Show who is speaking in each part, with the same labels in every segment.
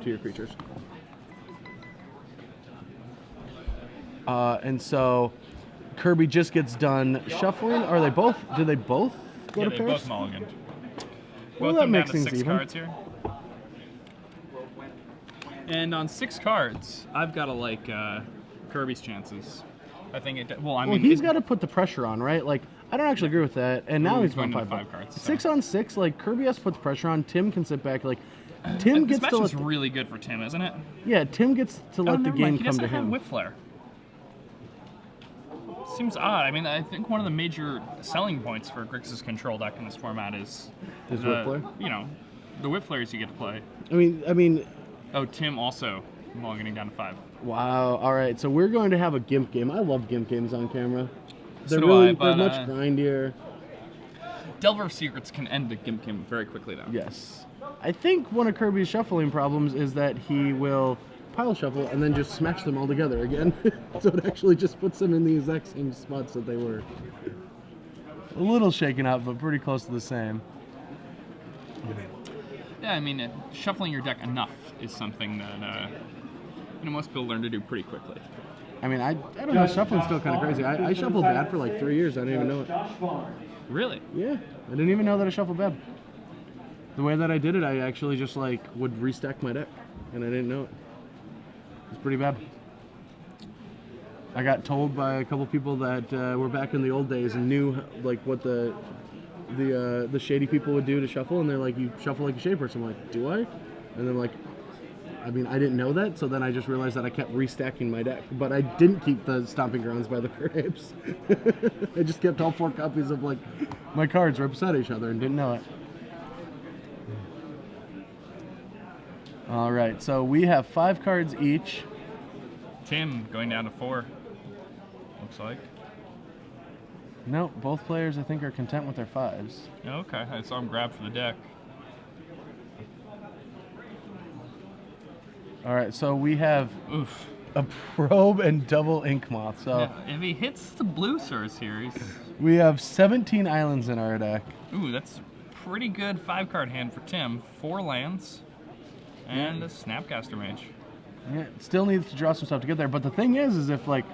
Speaker 1: to your creatures. And so Kirby just gets done shuffling. Are they both? Do they both go to
Speaker 2: they
Speaker 1: pairs?
Speaker 2: both mulliganed.
Speaker 1: Well,
Speaker 2: Both
Speaker 1: that
Speaker 2: them
Speaker 1: makes
Speaker 2: down to
Speaker 1: things
Speaker 2: 6
Speaker 1: even.
Speaker 2: cards here. And on 6 cards, I've got to like Kirby's chances. I think it. Well, I mean,
Speaker 1: he's got to put the pressure on, right? Like, I don't actually agree with that. And now he's
Speaker 2: going
Speaker 1: going
Speaker 2: to
Speaker 1: 5
Speaker 2: cards.
Speaker 1: 6 on 6. Like Kirby has to put the pressure on. Tim can sit back. Like Tim
Speaker 2: This
Speaker 1: gets
Speaker 2: match
Speaker 1: to
Speaker 2: is
Speaker 1: let
Speaker 2: really good for Tim, isn't it?
Speaker 1: Tim gets to let the
Speaker 2: never
Speaker 1: game
Speaker 2: mind. He
Speaker 1: come to
Speaker 2: doesn't have
Speaker 1: him.
Speaker 2: Whip Flare. Seems odd. I mean, I think one of the major selling points for Grixis Control deck in this format is
Speaker 1: Whip Flare?
Speaker 2: You know, the Whip Flares you get to play.
Speaker 1: I mean.
Speaker 2: Oh, Tim also mulliganing down to 5.
Speaker 1: Wow. All right. So we're going to have a GIMP game. I love GIMP games on camera. They're
Speaker 2: they're
Speaker 1: much grindier.
Speaker 2: Delver of Secrets can end the GIMP game very quickly, though.
Speaker 1: Yes. I think one of Kirby's shuffling problems is that he will pile shuffle and then just smash them all together again. So it actually just puts them in the exact same spots that they were. A little shaken up, but pretty close to the same.
Speaker 2: Yeah, I mean, shuffling your deck enough is something that most people learn to do pretty quickly.
Speaker 1: I mean, I don't know. Shuffling's still kind of crazy. I shuffled bad for like 3 years. I didn't even know it.
Speaker 2: Really?
Speaker 1: Yeah, I didn't even know that I shuffled bad. The way that I did it, I actually just like would restack my deck, and I didn't know it. It's pretty bad. I got told by a couple people that were back in the old days and knew like what the shady people would do to shuffle, and they're like, "You shuffle like a shady person." I'm like, "Do I?" And they're like, I mean, I didn't know that, so then I just realized that I kept restacking my deck, but I didn't keep the Stomping Grounds by the Grapes. I just kept all 4 copies of like my cards right beside each other and didn't know it. All right, so we have 5 cards each.
Speaker 2: Tim going down to 4. Looks like.
Speaker 1: No, both players I think are content with their 5s.
Speaker 2: Okay, I saw him grab for the deck.
Speaker 1: All right, so we have a Probe and double Ink Moth. So
Speaker 2: yeah, if he hits the blue source here,
Speaker 1: we have 17 islands in our deck.
Speaker 2: Ooh, that's a pretty good 5-card hand for Tim. 4 lands and a Snapcaster Mage.
Speaker 1: Yeah, still needs to draw some stuff to get there. But the thing is if like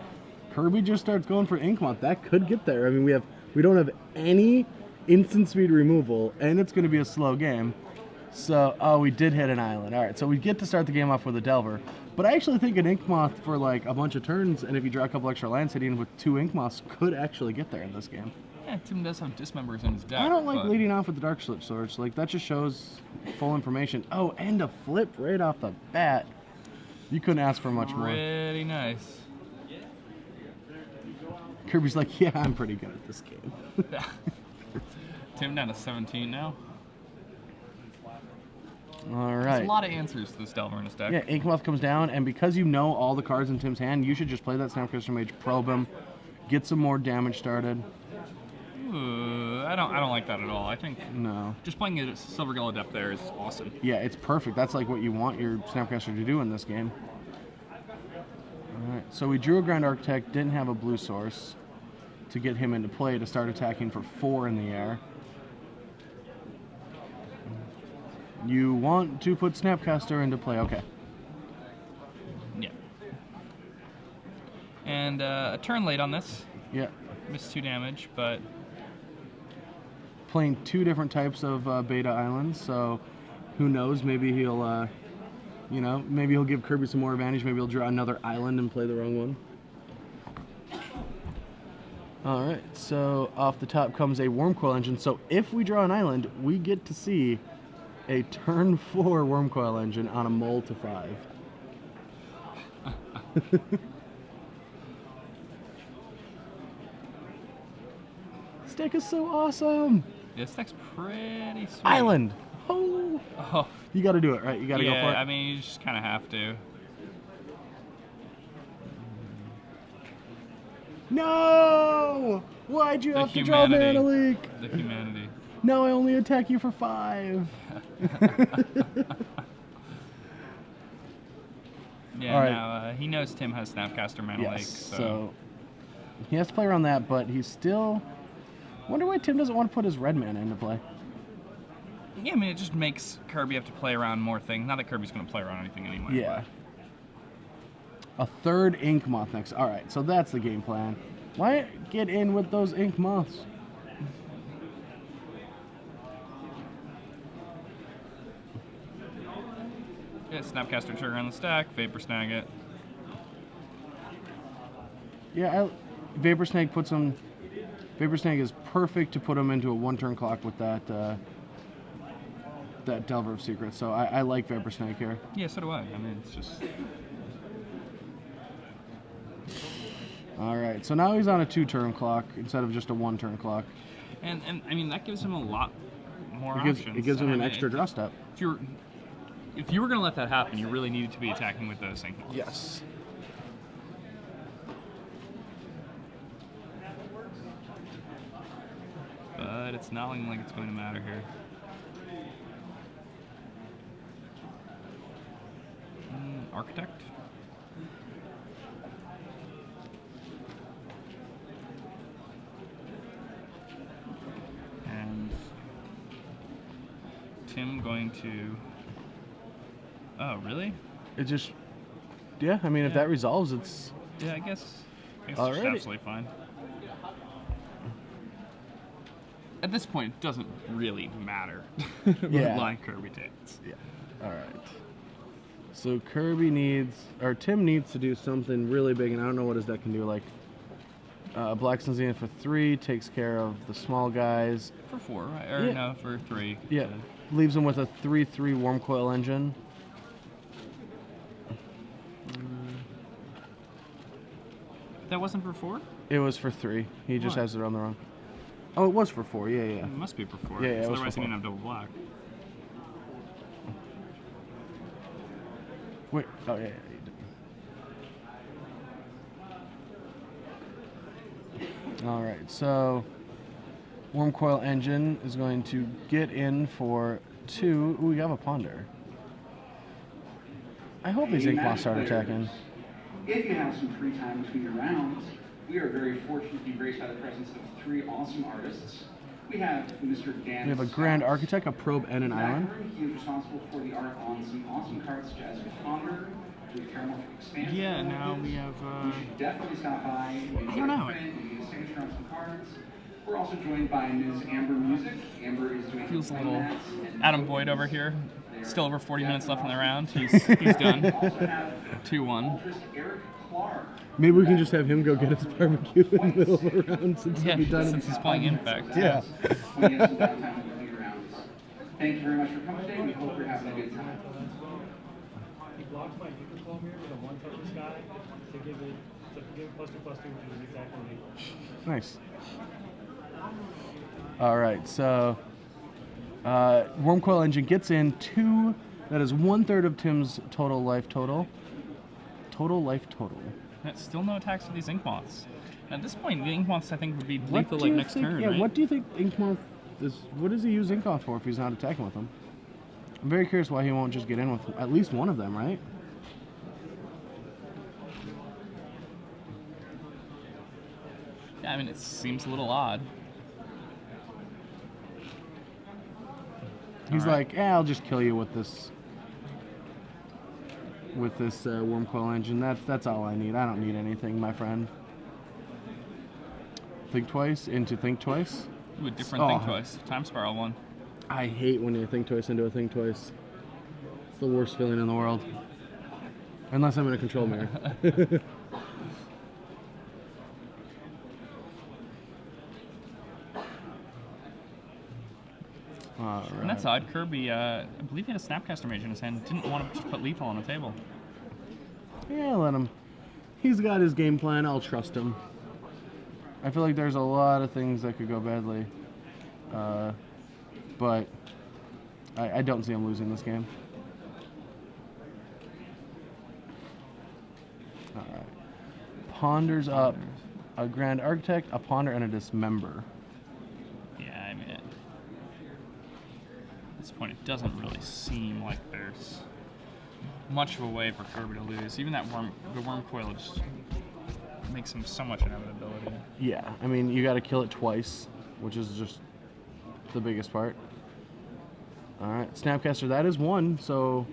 Speaker 1: Kirby just starts going for Ink Moth, that could get there. I mean, we don't have any instant speed removal, and it's going to be a slow game. So, we did hit an island. All right, so we get to start the game off with a Delver. But I actually think an Ink Moth for like a bunch of turns, and if you draw a couple extra lands, hitting with 2 Ink Moths could actually get there in this game.
Speaker 2: Yeah, Tim does have Dismembers in his deck.
Speaker 1: I don't like leading off with the Dark Switch Swords. Like, that just shows full information. Oh, and a flip right off the bat. You couldn't ask for much more.
Speaker 2: Pretty nice.
Speaker 1: Kirby's like, yeah, I'm pretty good at this game.
Speaker 2: Tim down to 17 now.
Speaker 1: All right.
Speaker 2: There's a lot of answers to this Delver in his deck.
Speaker 1: Yeah, Ink Moth comes down, and because you know all the cards in Tim's hand, you should just play that Snapcaster Mage, probe him, get some more damage started.
Speaker 2: Ooh, I don't like that at all. I think just playing a Silver Gull Adept there is awesome.
Speaker 1: Yeah, it's perfect. That's like what you want your Snapcaster to do in this game. All right, so we drew a Grand Architect, didn't have a blue source to get him into play to start attacking for 4 in the air. You want to put Snapcaster into play, okay.
Speaker 2: Yeah. And a turn late on this.
Speaker 1: Yeah.
Speaker 2: Missed 2 damage, but...
Speaker 1: Playing 2 different types of beta islands, so who knows, maybe he'll, maybe he'll give Kirby some more advantage, maybe he'll draw another island and play the wrong one. Alright, so off the top comes a Wormcoil Engine, so if we draw an island, we get to see a turn 4 Wormcoil Engine on a mull to 5. This deck is so awesome!
Speaker 2: This deck's pretty sweet.
Speaker 1: Island! Oh! You gotta do it, right? You gotta go for it.
Speaker 2: I mean, you just kind of have to.
Speaker 1: No! Why'd you have to draw Mana Leak?
Speaker 2: The humanity.
Speaker 1: No, I only attack you for 5.
Speaker 2: Yeah, right. Now he knows Tim has Snapcaster Mana Leak.
Speaker 1: So he has to play around that, but he's still... Wonder why Tim doesn't want to put his red mana into play.
Speaker 2: Yeah, I mean, it just makes Kirby have to play around more things. Not that Kirby's going to play around anything anyway.
Speaker 1: Yeah. A third ink moth next. All right, so that's the game plan. Why get in with those ink moths?
Speaker 2: Yeah, Snapcaster Trigger on the stack, Vapor Snag it.
Speaker 1: Yeah, Vapor Snag puts him. Vapor Snag is perfect to put him into a 1-turn clock with that that Delver of Secrets. So I like Vapor Snag here.
Speaker 2: Yeah, so do I. I mean, it's just.
Speaker 1: All right, so now he's on a 2-turn clock instead of just a 1-turn clock.
Speaker 2: And I mean, that gives him a lot more
Speaker 1: It
Speaker 2: options.
Speaker 1: gives him an extra draw step.
Speaker 2: If you were going to let that happen, you really needed to be attacking with those things.
Speaker 1: Yes.
Speaker 2: But it's not looking like it's going to matter here. Architect? And Tim going to... Oh, really?
Speaker 1: It just... Yeah, I mean, if that resolves, it's...
Speaker 2: Yeah, I guess it's
Speaker 1: Alrighty.
Speaker 2: absolutely fine. At this point, it doesn't really matter what line Kirby takes.
Speaker 1: Yeah. All right. So Kirby needs, or Tim needs to do something really big, and I don't know what his deck can do. Like, Black Sun Zenith for 3 takes care of the small guys.
Speaker 2: For 4, right? Or no, for 3.
Speaker 1: Yeah. Leaves him with a 3/3 Worm Coil Engine.
Speaker 2: That wasn't for 4?
Speaker 1: It was for 3. He just
Speaker 2: What?
Speaker 1: has it on the wrong. Oh, it was for 4. Yeah, yeah.
Speaker 2: It must be for 4.
Speaker 1: Yeah, it was for
Speaker 2: otherwise he
Speaker 1: 4.
Speaker 2: didn't have double black.
Speaker 1: Wait. Oh, yeah, yeah. He did. All right. So, Worm Coil Engine is going to get in for 2. Ooh, we have a Ponder. I hope these Ink Moths start attacking.
Speaker 3: If you have some free time between your rounds, we are very fortunate to be graced by the presence of 3 awesome artists. We have Mr. Dan.
Speaker 1: We have a Grand Architect, a Probe, and an Island.
Speaker 3: He is responsible for the art on some awesome cards such as Ponder, with Paramorphic Expanse.
Speaker 2: Yeah, now we have...
Speaker 3: You should definitely stop by.
Speaker 2: I don't know.
Speaker 3: And get a signature on some cards. We're also joined by Ms. Amber Music. Amber is doing
Speaker 2: Feels a little
Speaker 3: playmats and
Speaker 2: Adam Boyd over here. Still over 40 minutes left in the round. He's done. 2-1.
Speaker 3: Eric Clark.
Speaker 1: Maybe we can just have him go get his barbecue in the middle of a round since he'll be done.
Speaker 2: Since he's playing Infect.
Speaker 1: Yeah.
Speaker 3: When you have some downtime between your rounds. Thank you very much for coming today. We hope you're having a good time.
Speaker 4: He blocked my Unicom here with a 1-touch sky to give it +2/+2, which is exactly equal.
Speaker 1: Nice. All right, so Worm Coil Engine gets in 2. That is 1/3 of Tim's total life total. Total life total.
Speaker 2: Still no attacks with these Ink Moths. At this point, the Ink Moths, I think, would be
Speaker 1: What
Speaker 2: lethal
Speaker 1: do
Speaker 2: like
Speaker 1: you
Speaker 2: next
Speaker 1: think,
Speaker 2: turn,
Speaker 1: yeah,
Speaker 2: right?
Speaker 1: what do you think Ink Moth is? What does he use Ink Moth for if he's not attacking with them? I'm very curious why he won't just get in with at least one of them, right?
Speaker 2: Yeah, I mean, it seems a little odd.
Speaker 1: He's
Speaker 2: All right.
Speaker 1: like, I'll just kill you with this. With this Worm Coil Engine. That's all I need. I don't need anything, my friend. Think twice into think twice.
Speaker 2: Ooh, a different thing twice. Time Spiral 1.
Speaker 1: I hate when you think twice into a think twice. It's the worst feeling in the world. Unless I'm in a control mirror. All right.
Speaker 2: And that's odd. Kirby, I believe he had a Snapcaster Mage in his hand. Didn't want to just put lethal on the table.
Speaker 1: Yeah, let him. He's got his game plan. I'll trust him. I feel like there's a lot of things that could go badly. But I don't see him losing this game. All right. Ponders up. A Grand Architect, a Ponder, and a Dismember.
Speaker 2: Yeah, I mean, at this point, it doesn't really seem like there's much of a way for Kirby to lose. Even that the Worm Coil just makes him so much inevitability.
Speaker 1: Yeah, I mean, you got to kill it twice, which is just the biggest part. All right, Snapcaster, that is 1, so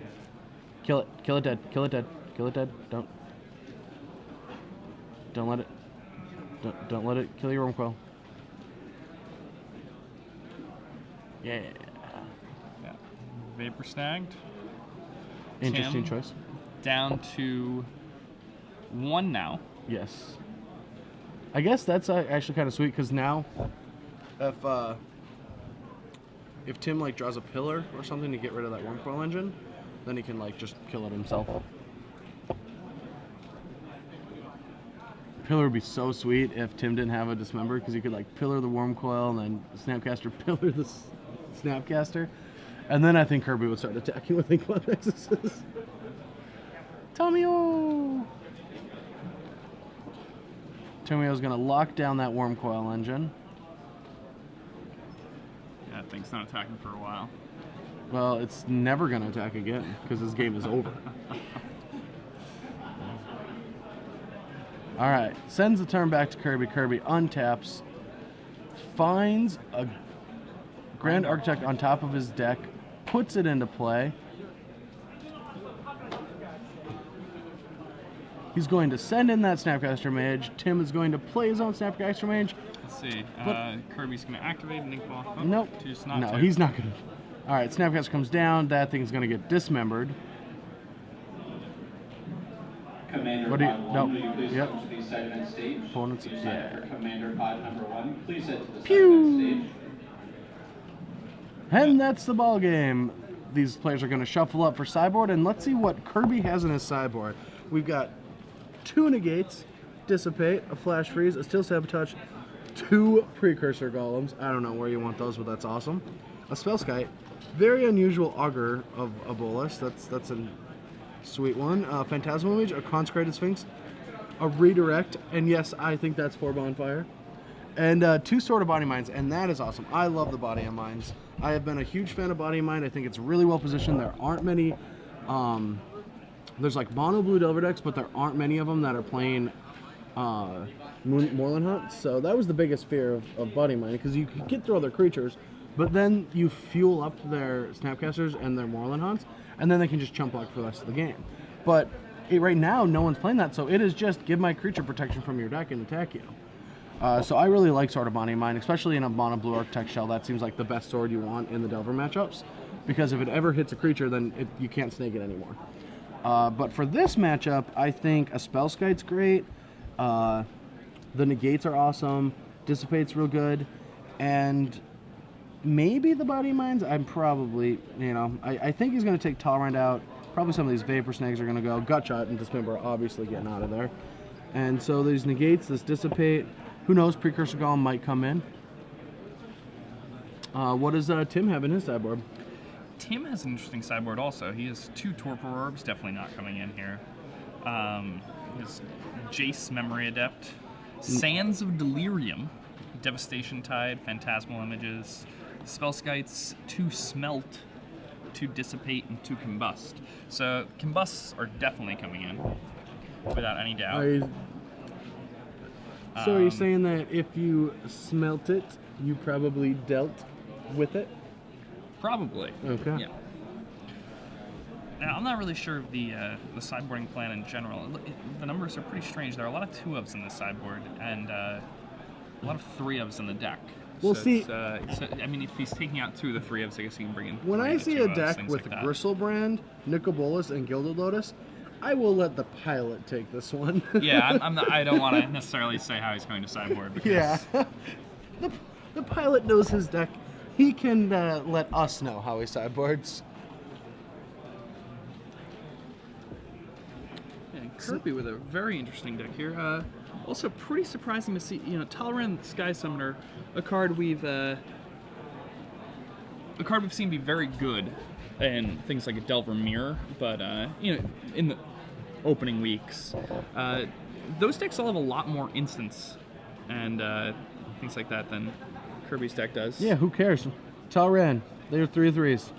Speaker 1: kill it. Kill it dead. Kill it dead. Kill it dead. Don't let it. Don't let it kill your worm coil. Yeah.
Speaker 2: Yeah. Vapor snagged.
Speaker 1: Interesting
Speaker 2: Tim
Speaker 1: choice.
Speaker 2: Down to 1 now.
Speaker 1: Yes. I guess that's actually kind of sweet because now, if Tim like draws a pillar or something to get rid of that worm coil engine, then he can like just kill it himself. Pillar would be so sweet if Tim didn't have a dismember because he could like pillar the worm coil and then Snapcaster pillar the Snapcaster, and then I think Kirby would start attacking with Inkblot Nexuses. Tomio! Tomio's gonna lock down that worm coil engine.
Speaker 2: Yeah, that thing's not attacking for a while.
Speaker 1: Well, it's never gonna attack again because this game is over. All right, sends the turn back to Kirby. Kirby untaps, finds a Grand Architect on top of his deck, puts it into play. He's going to send in that Snapcaster Mage. Tim is going to play his own Snapcaster Mage.
Speaker 2: Let's see.
Speaker 1: But-
Speaker 2: Kirby's going to activate an Inkball. Oh,
Speaker 1: Nope.
Speaker 2: choose not
Speaker 1: No,
Speaker 2: to.
Speaker 1: he's not going to. All right, Snapcaster comes down. That thing's going to get dismembered.
Speaker 3: Commander
Speaker 1: What do you-
Speaker 3: Pod 1,
Speaker 1: nope.
Speaker 3: will you please
Speaker 1: Yep.
Speaker 3: come to the segment stage?
Speaker 1: Opponents-
Speaker 3: If you sign
Speaker 1: yeah.
Speaker 3: up for Commander Pod number 1, please head to the
Speaker 1: Pew!
Speaker 3: segment stage.
Speaker 1: And that's the ball game. These players are going to shuffle up for sideboard, and let's see what Kirby has in his sideboard. We've got 2 negates, dissipate, a flash freeze, a steel sabotage, 2 precursor golems. I don't know where you want those, but that's awesome. A spellskite, very unusual augur of a bolus. That's a sweet one. Phantasmal Mage, a consecrated sphinx, a redirect, and yes, I think that's 4 bonfire. And 2 Sword of Body Minds, and that is awesome. I love the Body of Minds. I have been a huge fan of Body of Mind. I think it's really well positioned. There aren't many. There's like mono blue Delver decks, but there aren't many of them that are playing Moorland Hunt. So that was the biggest fear of Body Mind, because you could get through other creatures, but then you fuel up their Snapcasters and their Moorland Hunts, and then they can just chump block for the rest of the game. But right now, no one's playing that, so it is just give my creature protection from your deck and attack you. So I really like Sword of Body of Mind, especially in a mono blue Architect shell. That seems like the best sword you want in the Delver matchups, because if it ever hits a creature, then you can't snake it anymore. But for this matchup, I think a Spellskite's great. The negates are awesome. Dissipate's real good. And maybe the Body of Minds, I'm probably, I think he's going to take Tolerant out. Probably some of these Vapor Snags are going to go. Gutshot and Dismember are obviously getting out of there. And so these negates, this Dissipate, who knows, Precursor Golem might come in. What does Tim have in his sideboard?
Speaker 2: Tim has an interesting sideboard also. He has 2 Torpor Orbs, definitely not coming in here. His Jace Memory Adept, Sands of Delirium, Devastation Tide, Phantasmal Images, Spellskites, 2 Smelt, 2 Dissipate, and 2 Combust. So Combusts are definitely coming in, without any doubt.
Speaker 1: So are you saying that if you smelt it, you probably dealt with it?
Speaker 2: Probably.
Speaker 1: Okay.
Speaker 2: Yeah. Now, I'm not really sure of the sideboarding plan in general. The numbers are pretty strange. There are a lot of 2-ofs in the sideboard, and a lot of 3-ofs in the deck.
Speaker 1: Well,
Speaker 2: so
Speaker 1: see-
Speaker 2: I mean, if he's taking out 2 of the 3-ofs, I guess he can bring in.
Speaker 1: When
Speaker 2: 3
Speaker 1: I
Speaker 2: of the
Speaker 1: see a
Speaker 2: 2-ofs,
Speaker 1: deck
Speaker 2: things
Speaker 1: with
Speaker 2: like that.
Speaker 1: Gristlebrand, Nicobolus, and Gilded Lotus, I will let the pilot take this one.
Speaker 2: Yeah, I don't want to necessarily say how he's going to sideboard. Because
Speaker 1: Yeah. the pilot knows his deck. He can let us know how he sideboards.
Speaker 2: Yeah, Kirby with a very interesting deck here. Also, pretty surprising to see, Tolerant Sky Summoner, a card we've seen be very good in things like a Delver Mirror, but in the opening weeks, those decks all have a lot more instants and things like that than Kirby's deck does.
Speaker 1: Yeah, who cares? Talran, they're 3/3s.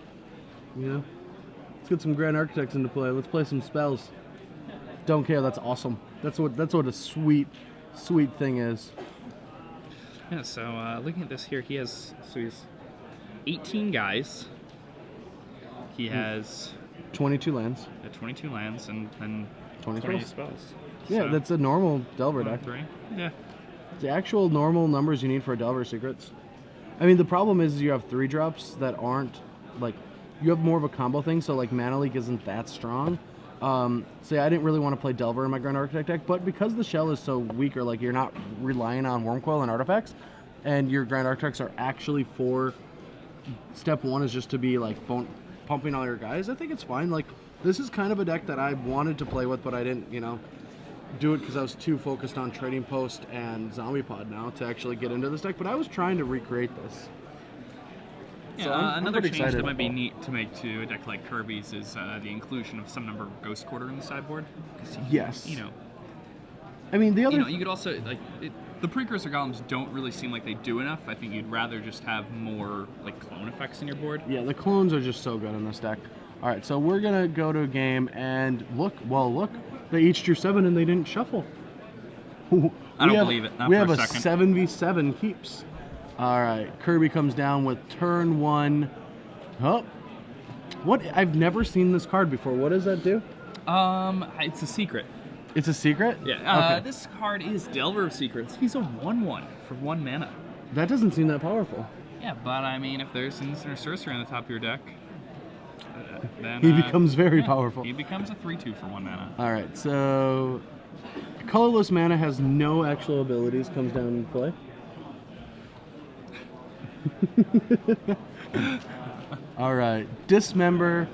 Speaker 1: Let's get some Grand Architects into play. Let's play some spells. Don't care. That's awesome. That's what a sweet thing is.
Speaker 2: Yeah. So looking at this here, he's 18 guys. He has
Speaker 1: 22 lands.
Speaker 2: 22 lands and then
Speaker 1: 20
Speaker 2: 20
Speaker 1: spells.
Speaker 2: spells.
Speaker 1: Yeah,
Speaker 2: So,
Speaker 1: that's a normal Delver
Speaker 2: 1,
Speaker 1: deck.
Speaker 2: 3. Yeah.
Speaker 1: The actual normal numbers you need for a Delver Secrets. I mean, the problem is you have 3-drops that aren't, like, you have more of a combo thing, so, like, Mana Leak isn't that strong. So, yeah, I didn't really want to play Delver in my Grand Architect deck, but because the shell is so weak, or, like, you're not relying on Wormcoil and artifacts, and your Grand Architects are actually for step 1 is just to be, like, pumping all your guys, I think it's fine. Like, this is kind of a deck that I wanted to play with, but I didn't, you know, do it because I was too focused on Trading Post and Zombie Pod now to actually get into this deck, but I was trying to recreate this.
Speaker 2: Yeah,
Speaker 1: So I'm
Speaker 2: another
Speaker 1: pretty
Speaker 2: change
Speaker 1: excited.
Speaker 2: that might be neat to make to a deck like Kirby's is the inclusion of some number of Ghost Quarter in the sideboard. 'Cause
Speaker 1: Yes.
Speaker 2: You know,
Speaker 1: I mean, the other...
Speaker 2: you could also, like, the Precursor Golems don't really seem like they do enough. I think you'd rather just have more, like, clone effects in your board.
Speaker 1: Yeah, the clones are just so good in this deck. All right, so we're going to go to a game, and look, they each drew 7 and they didn't shuffle.
Speaker 2: I don't believe it, not
Speaker 1: we
Speaker 2: for
Speaker 1: have
Speaker 2: a
Speaker 1: a
Speaker 2: second.
Speaker 1: 7v7 keeps. All right, Kirby comes down with turn 1. Oh, what? I've never seen this card before. What does that do?
Speaker 2: It's a secret.
Speaker 1: It's a secret?
Speaker 2: Yeah.
Speaker 1: Okay.
Speaker 2: This card is Delver of Secrets. He's a 1/1 for 1 mana.
Speaker 1: That doesn't seem that powerful.
Speaker 2: Yeah, but I mean, if there's Instant or Sorcery on the top of your deck, then
Speaker 1: He becomes very powerful.
Speaker 2: He becomes a 3/2 for 1 mana.
Speaker 1: All right, so colorless mana has no actual abilities, comes down in play. All right, dismember.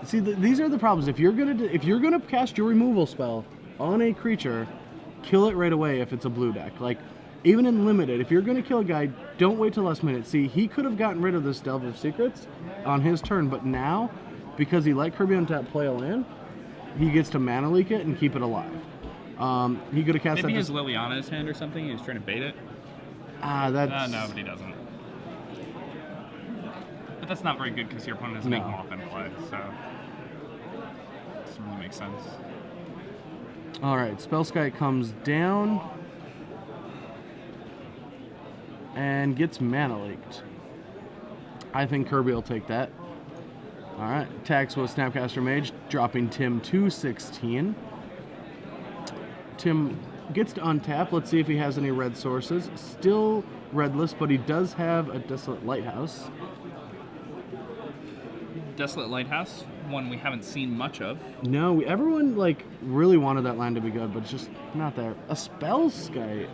Speaker 1: See, these are the problems. If you're gonna cast your removal spell on a creature, kill it right away if it's a blue deck. Like, even in limited, if you're gonna kill a guy, don't wait till last minute. See, he could have gotten rid of this Delver of Secrets on his turn, but now, because he let Kirby on tap play a land, he gets to Mana Leak it and keep it alive. He could have cast
Speaker 2: Maybe he
Speaker 1: that.
Speaker 2: has Liliana in his hand or something. He was trying to bait it.
Speaker 1: That's
Speaker 2: No, but he doesn't. But that's not very good because your opponent has
Speaker 1: No.
Speaker 2: Make Moth in play, so doesn't really make sense.
Speaker 1: all right. Spellskite comes down and gets Mana Leaked. I think Kirby will take that. All right. Attacks with Snapcaster Mage, dropping Tim to 16. Tim gets to untap. Let's see if he has any red sources. Still redless, but he does have a Desolate Lighthouse.
Speaker 2: Desolate Lighthouse, one we haven't seen much of.
Speaker 1: No, everyone like really wanted that land to be good, but it's just not there. A Spellskite.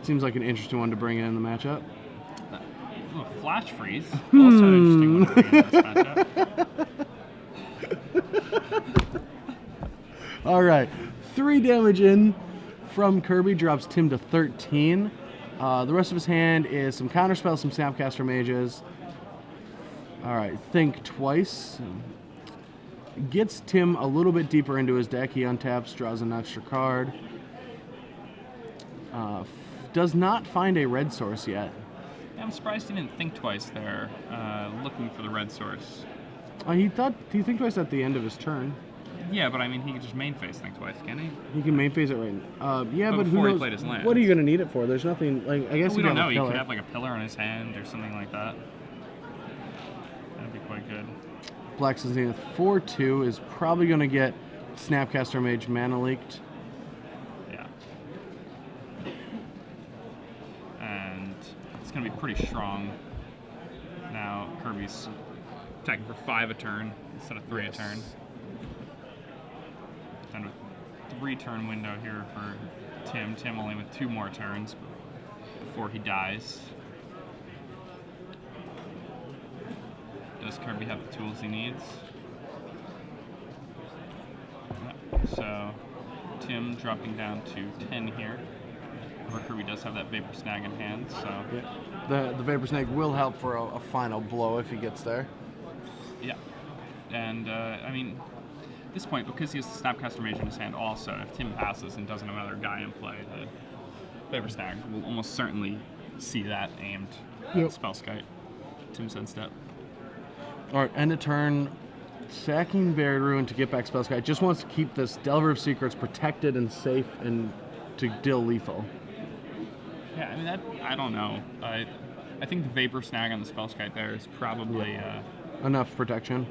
Speaker 1: Seems like an interesting one to bring in the matchup.
Speaker 2: Ooh, Flash Freeze, also an interesting one to bring in this matchup.
Speaker 1: All right, 3 damage in from Kirby, drops Tim to 13. The rest of his hand is some counterspells, some Snapcaster Mages. All right, think twice. Gets Tim a little bit deeper into his deck. He untaps, draws an extra card. Does not find a red source yet.
Speaker 2: Yeah, I'm surprised he didn't think twice there, looking for the red source.
Speaker 1: He think twice at the end of his turn.
Speaker 2: Yeah, but I mean, he could just main phase think twice, can he?
Speaker 1: He can main phase it right now. Yeah,
Speaker 2: But
Speaker 1: but who
Speaker 2: before he
Speaker 1: knows?
Speaker 2: played his land.
Speaker 1: What are you going to need it for? There's nothing, like, I guess
Speaker 2: We
Speaker 1: you
Speaker 2: don't
Speaker 1: got
Speaker 2: know.
Speaker 1: a
Speaker 2: He
Speaker 1: pillar.
Speaker 2: could have like a pillar on his hand or something like that. That'd be quite good.
Speaker 1: Black Zenith 4/2 is probably going to get Snapcaster Mage Mana Leaked.
Speaker 2: Yeah. And it's going to be pretty strong. Now Kirby's attacking for 5 a turn instead of 3 a turn. And a 3-turn window here for Tim. Tim only with 2 more turns before he dies. Does Kirby have the tools he needs? Yep. So Tim dropping down to 10 here. Where Kirby does have that Vapor Snag in hand, so
Speaker 1: Yeah. The Vapor Snake will help for a final blow if he gets there.
Speaker 2: yeah. And I mean, at this point, because he has the Snapcaster Mage in his hand also, if Tim passes and doesn't have another guy in play, the Vapor Snag will almost certainly see that aimed
Speaker 1: Yep.
Speaker 2: at Spellskite. Tim's end step.
Speaker 1: All right, end of turn. Sacking Buried Ruin to get back Spellskite. Just wants to keep this Delver of Secrets protected and safe and to deal lethal.
Speaker 2: Yeah, I mean, I don't know. I think the Vapor Snag on the Spellskite there is probably...
Speaker 1: enough protection.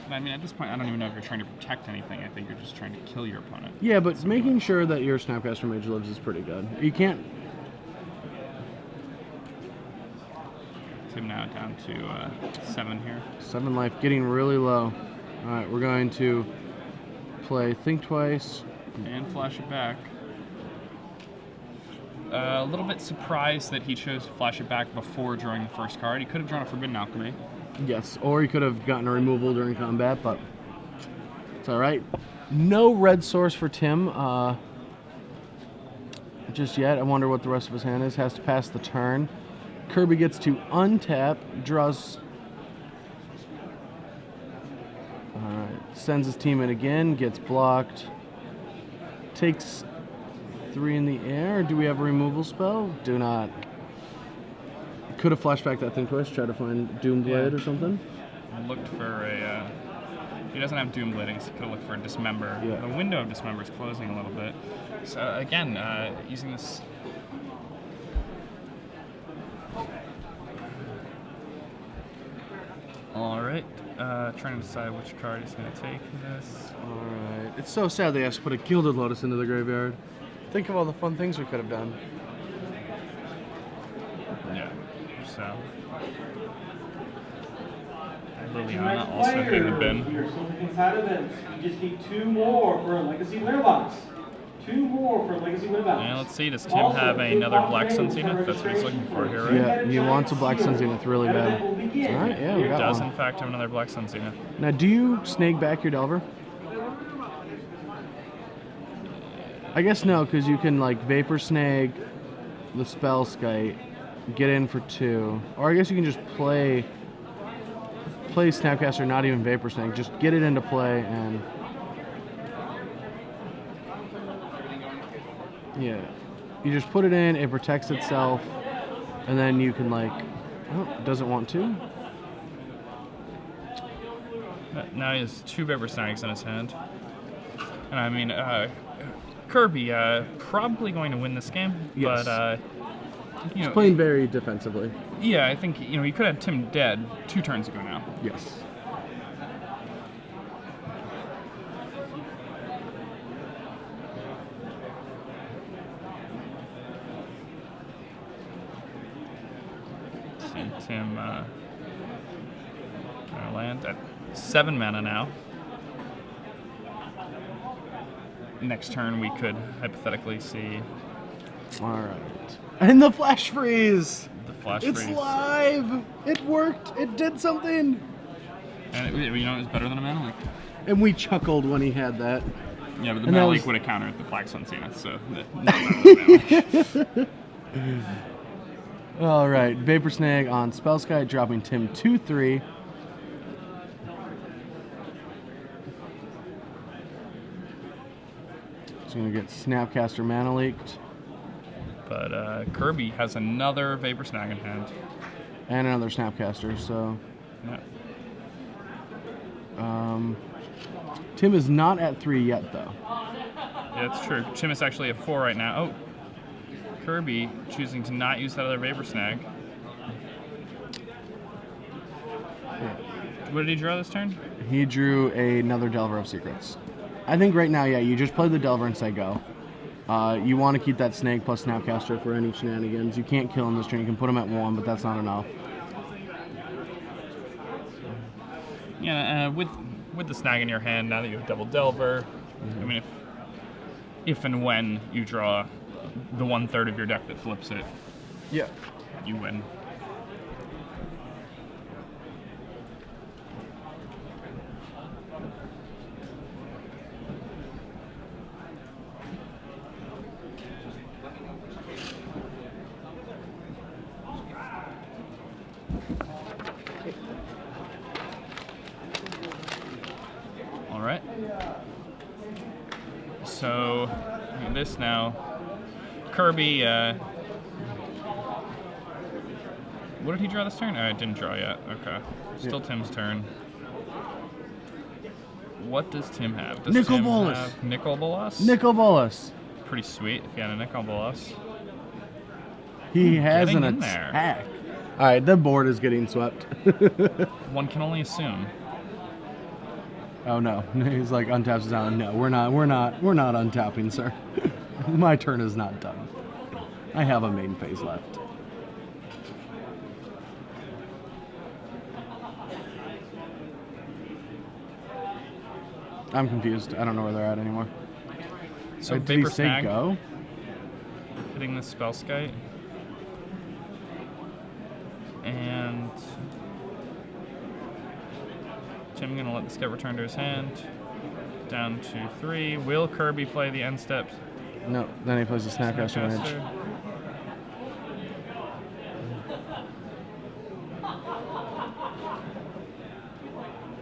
Speaker 2: I mean, at this point, I don't even know if you're trying to protect anything. I think you're just trying to kill your opponent.
Speaker 1: Yeah, but making sure that your Snapcaster Mage lives is pretty good. You can't...
Speaker 2: Tim now down to 7 here.
Speaker 1: 7 life, getting really low. Alright, we're going to play Think Twice.
Speaker 2: And flash it back. A little bit surprised that he chose to flash it back before drawing the first card. He could have drawn a Forbidden Alchemy.
Speaker 1: Yes, or he could have gotten a removal during combat, but it's alright. No red source for Tim just yet. I wonder what the rest of his hand is. Has to pass the turn. Kirby gets to untap, draws... Alright, sends his team in again, gets blocked. Takes 3 in the air. Do we have a removal spell? Do not. Could have flashed back that Think Twice, try to find Doomblade or something.
Speaker 2: Looked for a... he doesn't have Doomblade, he could have looked for a Dismember.
Speaker 1: Yeah.
Speaker 2: The window of Dismember is closing a little bit. So again, using this... Alright, trying to decide which card he's going to take in this.
Speaker 1: Alright. It's so sad they have to put a Gilded Lotus into the graveyard. Think of all the fun things we could have done.
Speaker 2: Yeah, so... Liliana also hitting the bin.
Speaker 5: We are still picking side events. We just need 2 more for a Legacy winner box. 2 more for a Legacy winner box.
Speaker 2: And let's see, does Tim have another Black Sun Zenith? That's what he's looking for here, right?
Speaker 1: Yeah, he wants a Black Sun Zenith really bad. Alright, yeah, we
Speaker 2: He
Speaker 1: got
Speaker 2: does,
Speaker 1: one.
Speaker 2: in fact, have another Black Sun Zenith.
Speaker 1: Now, do you snake back your Delver? I guess no, because you can, like, Vapor Snag the Spellskite, get in for 2. Or I guess you can just play Snapcaster, not even Vapor Snag. Just get it into play and... Yeah. You just put it in, it protects itself, and then you can, like... Oh, it doesn't want to.
Speaker 2: Now he has 2 Vapor Snags in his hand. And I mean, Kirby probably going to win this game,
Speaker 1: Yes.
Speaker 2: but you
Speaker 1: He's
Speaker 2: know,
Speaker 1: playing very defensively.
Speaker 2: yeah, I think he could have Tim dead 2 turns ago now.
Speaker 1: Yes.
Speaker 2: See Tim land at 7 mana now. Next turn we could hypothetically see
Speaker 1: Alright. And the Flash Freeze!
Speaker 2: the Flash
Speaker 1: It's
Speaker 2: Freeze.
Speaker 1: live! It worked! It did something!
Speaker 2: And it was better than a Mana Leak.
Speaker 1: And we chuckled when he had that.
Speaker 2: Yeah, but the
Speaker 1: And that
Speaker 2: Mana
Speaker 1: was-
Speaker 2: Leak would have countered the Black Sun Zenith, so not better than Mana Leak.
Speaker 1: Alright, Vapor Snag on Spellskite, dropping Tim 2-3. He's gonna get Snapcaster Mana Leaked.
Speaker 2: But Kirby has another Vapor Snag in hand.
Speaker 1: And another Snapcaster, so...
Speaker 2: Yeah.
Speaker 1: Tim is not at 3 yet, though.
Speaker 2: Yeah, that's true. Tim is actually at 4 right now. Oh, Kirby choosing to not use that other Vapor Snag. What did he draw this turn?
Speaker 1: He drew another Delver of Secrets. I think right now, yeah, you just play the Delver and say go. You want to keep that Snake plus Snapcaster for any shenanigans. You can't kill him this turn. You can put him at 1, but that's not enough.
Speaker 2: Yeah, with the Snag in your hand, now that you have double Delver, I mean, if and when you draw the 1/3 of your deck that flips it,
Speaker 1: Yeah.
Speaker 2: you win. All right. So this now, Kirby. What did he draw this turn? I didn't draw yet. Okay. Still
Speaker 1: Yeah.
Speaker 2: Tim's turn. What does Tim have? Does
Speaker 1: Nicol
Speaker 2: Tim
Speaker 1: Bolas.
Speaker 2: have Nicol Bolas?
Speaker 1: Nicol Bolas.
Speaker 2: Pretty sweet if you had a Nicol Bolas.
Speaker 1: He has
Speaker 2: getting
Speaker 1: an
Speaker 2: in there.
Speaker 1: attack. All right, the board is getting swept.
Speaker 2: One can only assume.
Speaker 1: Oh no, he's like untaps his island. No, we're not untapping, sir. My turn is not done. I have a main phase left. I'm confused. I don't know where they're at anymore.
Speaker 2: So
Speaker 1: Did he
Speaker 2: Vapor
Speaker 1: say
Speaker 2: Snag
Speaker 1: go?
Speaker 2: hitting the spell skite. And Tim gonna let the skite return to his hand. Down to 3. Will Kirby play the end steps?
Speaker 1: No, then he plays the Snapcaster Mage.
Speaker 2: Snapcaster.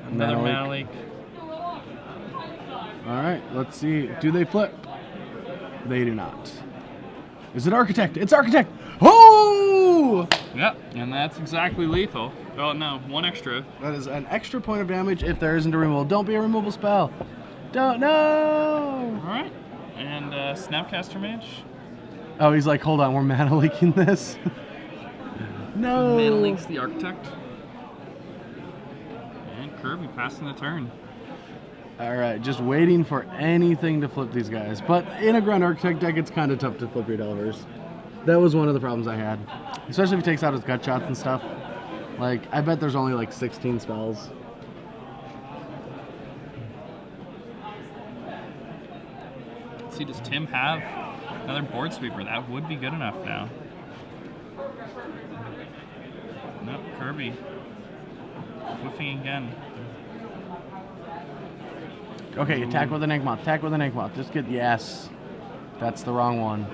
Speaker 2: Another
Speaker 1: Mana
Speaker 2: Mana Leak.
Speaker 1: All right, let's see. Do they flip? They do not. Is it Architect? It's Architect! Oh!
Speaker 2: Yep, and that's exactly lethal. Oh no, 1 extra.
Speaker 1: That is an extra point of damage if there isn't a removal. Don't be a removal spell. Don't, no!
Speaker 2: Alright, and Snapcaster Mage.
Speaker 1: Oh, he's like, hold on, we're mana leaking this. No!
Speaker 2: Mana Leaks the Architect. And Kirby passing the turn.
Speaker 1: All right, just waiting for anything to flip these guys. But in a Grand Architect deck, it's kind of tough to flip your Delvers. That was one of the problems I had. Especially if he takes out his gut shots and stuff. Like, I bet there's only like 16 spells.
Speaker 2: Let's see, does Tim have another board sweeper? That would be good enough now. Nope, Kirby. Whiffing again.
Speaker 1: Okay, attack with an Inkmoth. Attack with an Inkmoth. Just get, yes. That's the wrong one.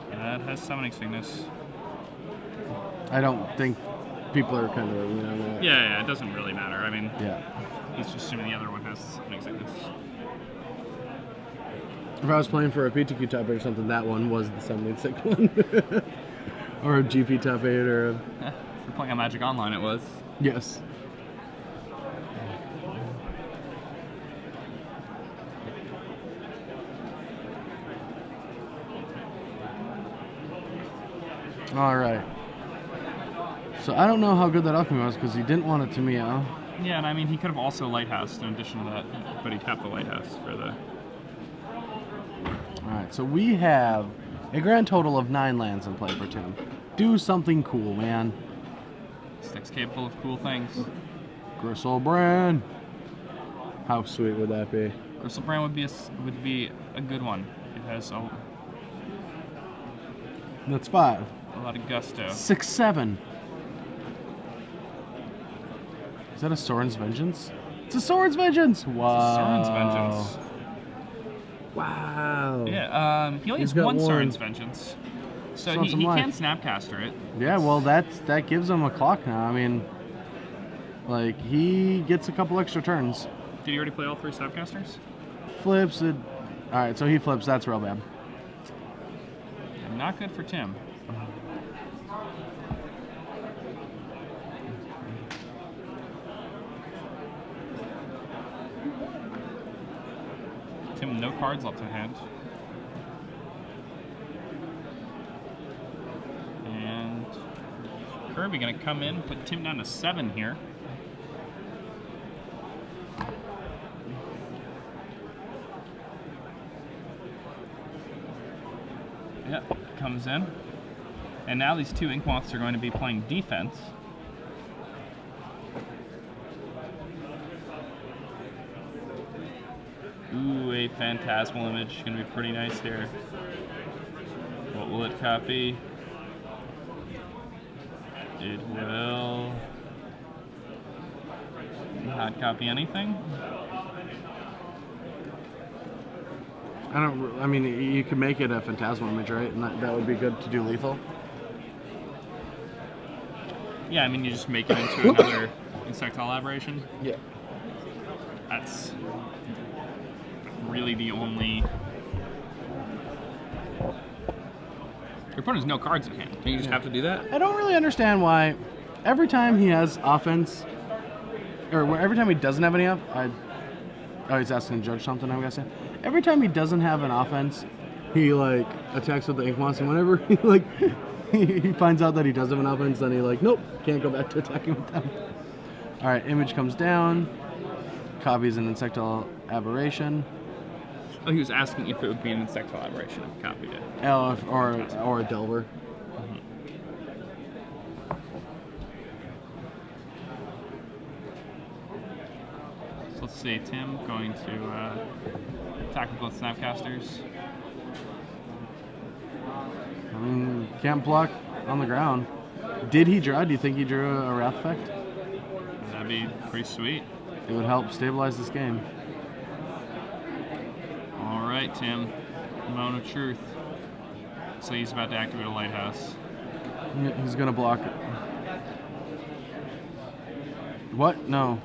Speaker 2: Yeah, that has summoning sickness.
Speaker 1: I don't think people are kind of, you know.
Speaker 2: Yeah, it doesn't really matter. I mean,
Speaker 1: Yeah.
Speaker 2: he's just assuming the other one has summoning sickness.
Speaker 1: If I was playing for a PTQ top 8 or something, that one was the summoning sick one. Or a GP top 8 or a...
Speaker 2: If you're playing on Magic Online, it was.
Speaker 1: Yes. All right. So I don't know how good that alchemy was because he didn't want it to meow.
Speaker 2: Yeah, and I mean, he could have also lighthoused in addition to that, but he tapped the lighthouse for the...
Speaker 1: All right, so we have a grand total of 9 lands in play for Tim. Do something cool, man.
Speaker 2: This deck's capable of cool things.
Speaker 1: Gristlebrand. How sweet would that be?
Speaker 2: Gristlebrand would be a good one. It has a
Speaker 1: That's 5.
Speaker 2: lot of gusto.
Speaker 1: 6, 7. Is that a Sorin's Vengeance? It's a Sorin's Vengeance! Wow.
Speaker 2: Sorin's Vengeance.
Speaker 1: Wow.
Speaker 2: Yeah, he only
Speaker 1: He's
Speaker 2: has
Speaker 1: got
Speaker 2: 1
Speaker 1: one.
Speaker 2: Sorin's Vengeance. So
Speaker 1: Still
Speaker 2: he
Speaker 1: some
Speaker 2: can
Speaker 1: life.
Speaker 2: Snapcaster it.
Speaker 1: Yeah, well, that gives him a clock now. I mean, like, he gets a couple extra turns.
Speaker 2: Did he already play all 3 Snapcasters?
Speaker 1: Flips it. All right, so he flips. That's real bad.
Speaker 2: Not good for Tim. Tim, no cards left in hand. And Kirby gonna come in, put Tim down to 7 here. Yep, comes in. And now these 2 Inkmoths are going to be playing defense. Ooh, a Phantasmal Image. Gonna be pretty nice here. What will it copy? It will not copy anything.
Speaker 1: I mean, you could make it a Phantasmal Image, right? And that would be good to do lethal.
Speaker 2: Yeah, I mean, you just make it into another insectile aberration.
Speaker 1: Yeah.
Speaker 2: That's really the only... Your opponent has no cards in hand. You just have to do that?
Speaker 1: I don't really understand why every time he has offense, or every time he doesn't have any Oh, he's asking to judge something, I'm guessing. Every time he doesn't have an offense, he like attacks with the ink moths, and whenever he like he finds out that he does have an offense, then he like, nope, can't go back to attacking with them. All right, image comes down. Copies an insectile aberration.
Speaker 2: Oh, he was asking if it would be an insectile aberration. Copied it.
Speaker 1: Oh, or a Delver.
Speaker 2: So let's see, Tim going to tactical snapcasters.
Speaker 1: I mean, can't block on the ground. Did he draw? Do you think he drew a Wrath effect?
Speaker 2: That'd be pretty sweet.
Speaker 1: It would help stabilize this game.
Speaker 2: All right, Tim. Moment of truth. So he's about to activate a lighthouse.
Speaker 1: He's gonna block it. What? No.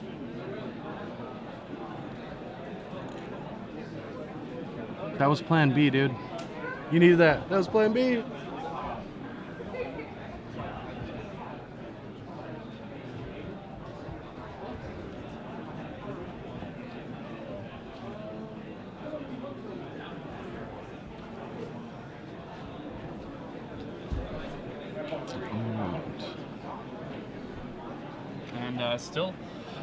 Speaker 1: That was plan B, dude. You needed that. That was plan B.
Speaker 2: And still,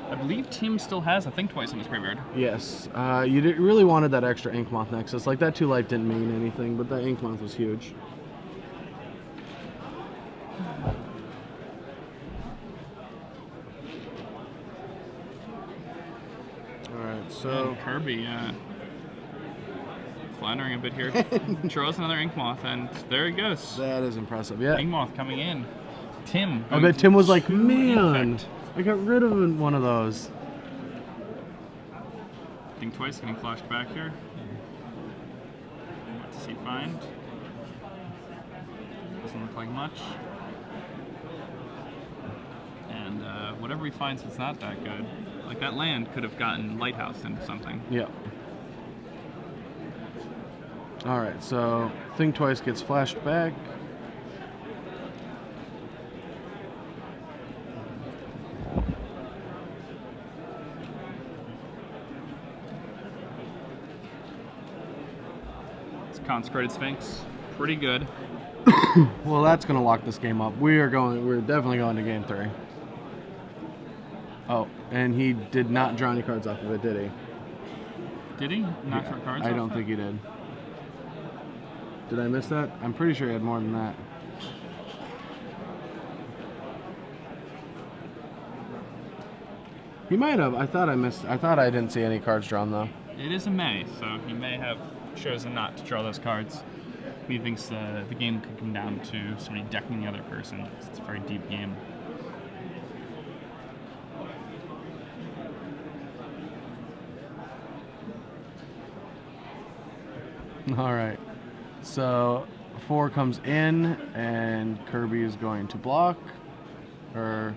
Speaker 2: I believe Tim still has a Think Twice in his graveyard.
Speaker 1: Yes. You really wanted that extra Ink Moth Nexus. Like, that 2 life didn't mean anything, but that Ink Moth was huge. Alright, so...
Speaker 2: And Kirby, floundering a bit here. Draws another Ink Moth, and there he goes.
Speaker 1: That is impressive, yeah.
Speaker 2: Ink Moth coming in. Tim.
Speaker 1: I bet Tim was like, man, I got rid of one of those.
Speaker 2: Think Twice getting flashed back here. What does he find? Doesn't look like much. And whatever he finds is not that good. Like that land could have gotten Lighthouse into something.
Speaker 1: Yep. Alright, so Think Twice gets flashed back.
Speaker 2: Consecrated Sphinx, pretty good.
Speaker 1: Well, that's gonna lock this game up. We're definitely going to game 3. Oh, and he did not draw any cards off of it, did he?
Speaker 2: Did he? Not draw cards
Speaker 1: I
Speaker 2: off
Speaker 1: don't think he did. Did I miss that? I'm pretty sure he had more than that. He might have. I thought I didn't see any cards drawn though.
Speaker 2: It is a May, so he may have chosen not to draw those cards. He thinks the game could come down to somebody decking the other person. It's a very deep game.
Speaker 1: All right. So 4 comes in, and Kirby is going to block, or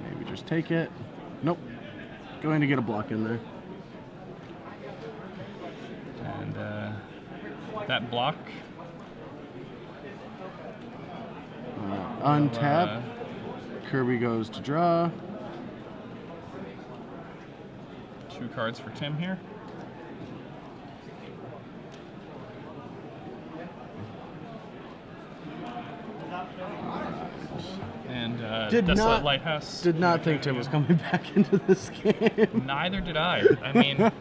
Speaker 1: maybe just take it. Nope. Going to get a block in there.
Speaker 2: And that block.
Speaker 1: Untap. Kirby goes to draw.
Speaker 2: 2 cards for Tim here. And Desolate Lighthouse.
Speaker 1: Did not think Tim was coming back into this game.
Speaker 2: Neither did I. I mean,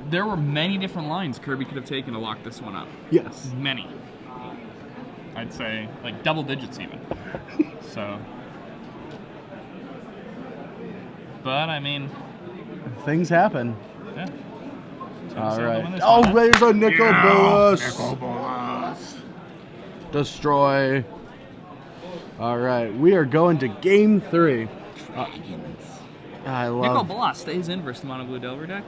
Speaker 2: there were many different lines Kirby could have taken to lock this one up.
Speaker 1: Yes.
Speaker 2: Many. I'd say like double digits even. So. But I mean.
Speaker 1: Things happen.
Speaker 2: Yeah.
Speaker 1: All right. Oh, there's a Nicol Bolas.
Speaker 2: Nicol Bolas.
Speaker 1: Destroy. All right, we are going to game 3.
Speaker 2: Dragons.
Speaker 1: I love.
Speaker 2: Nicol Bolas stays in versus the Mono Blue Delver deck.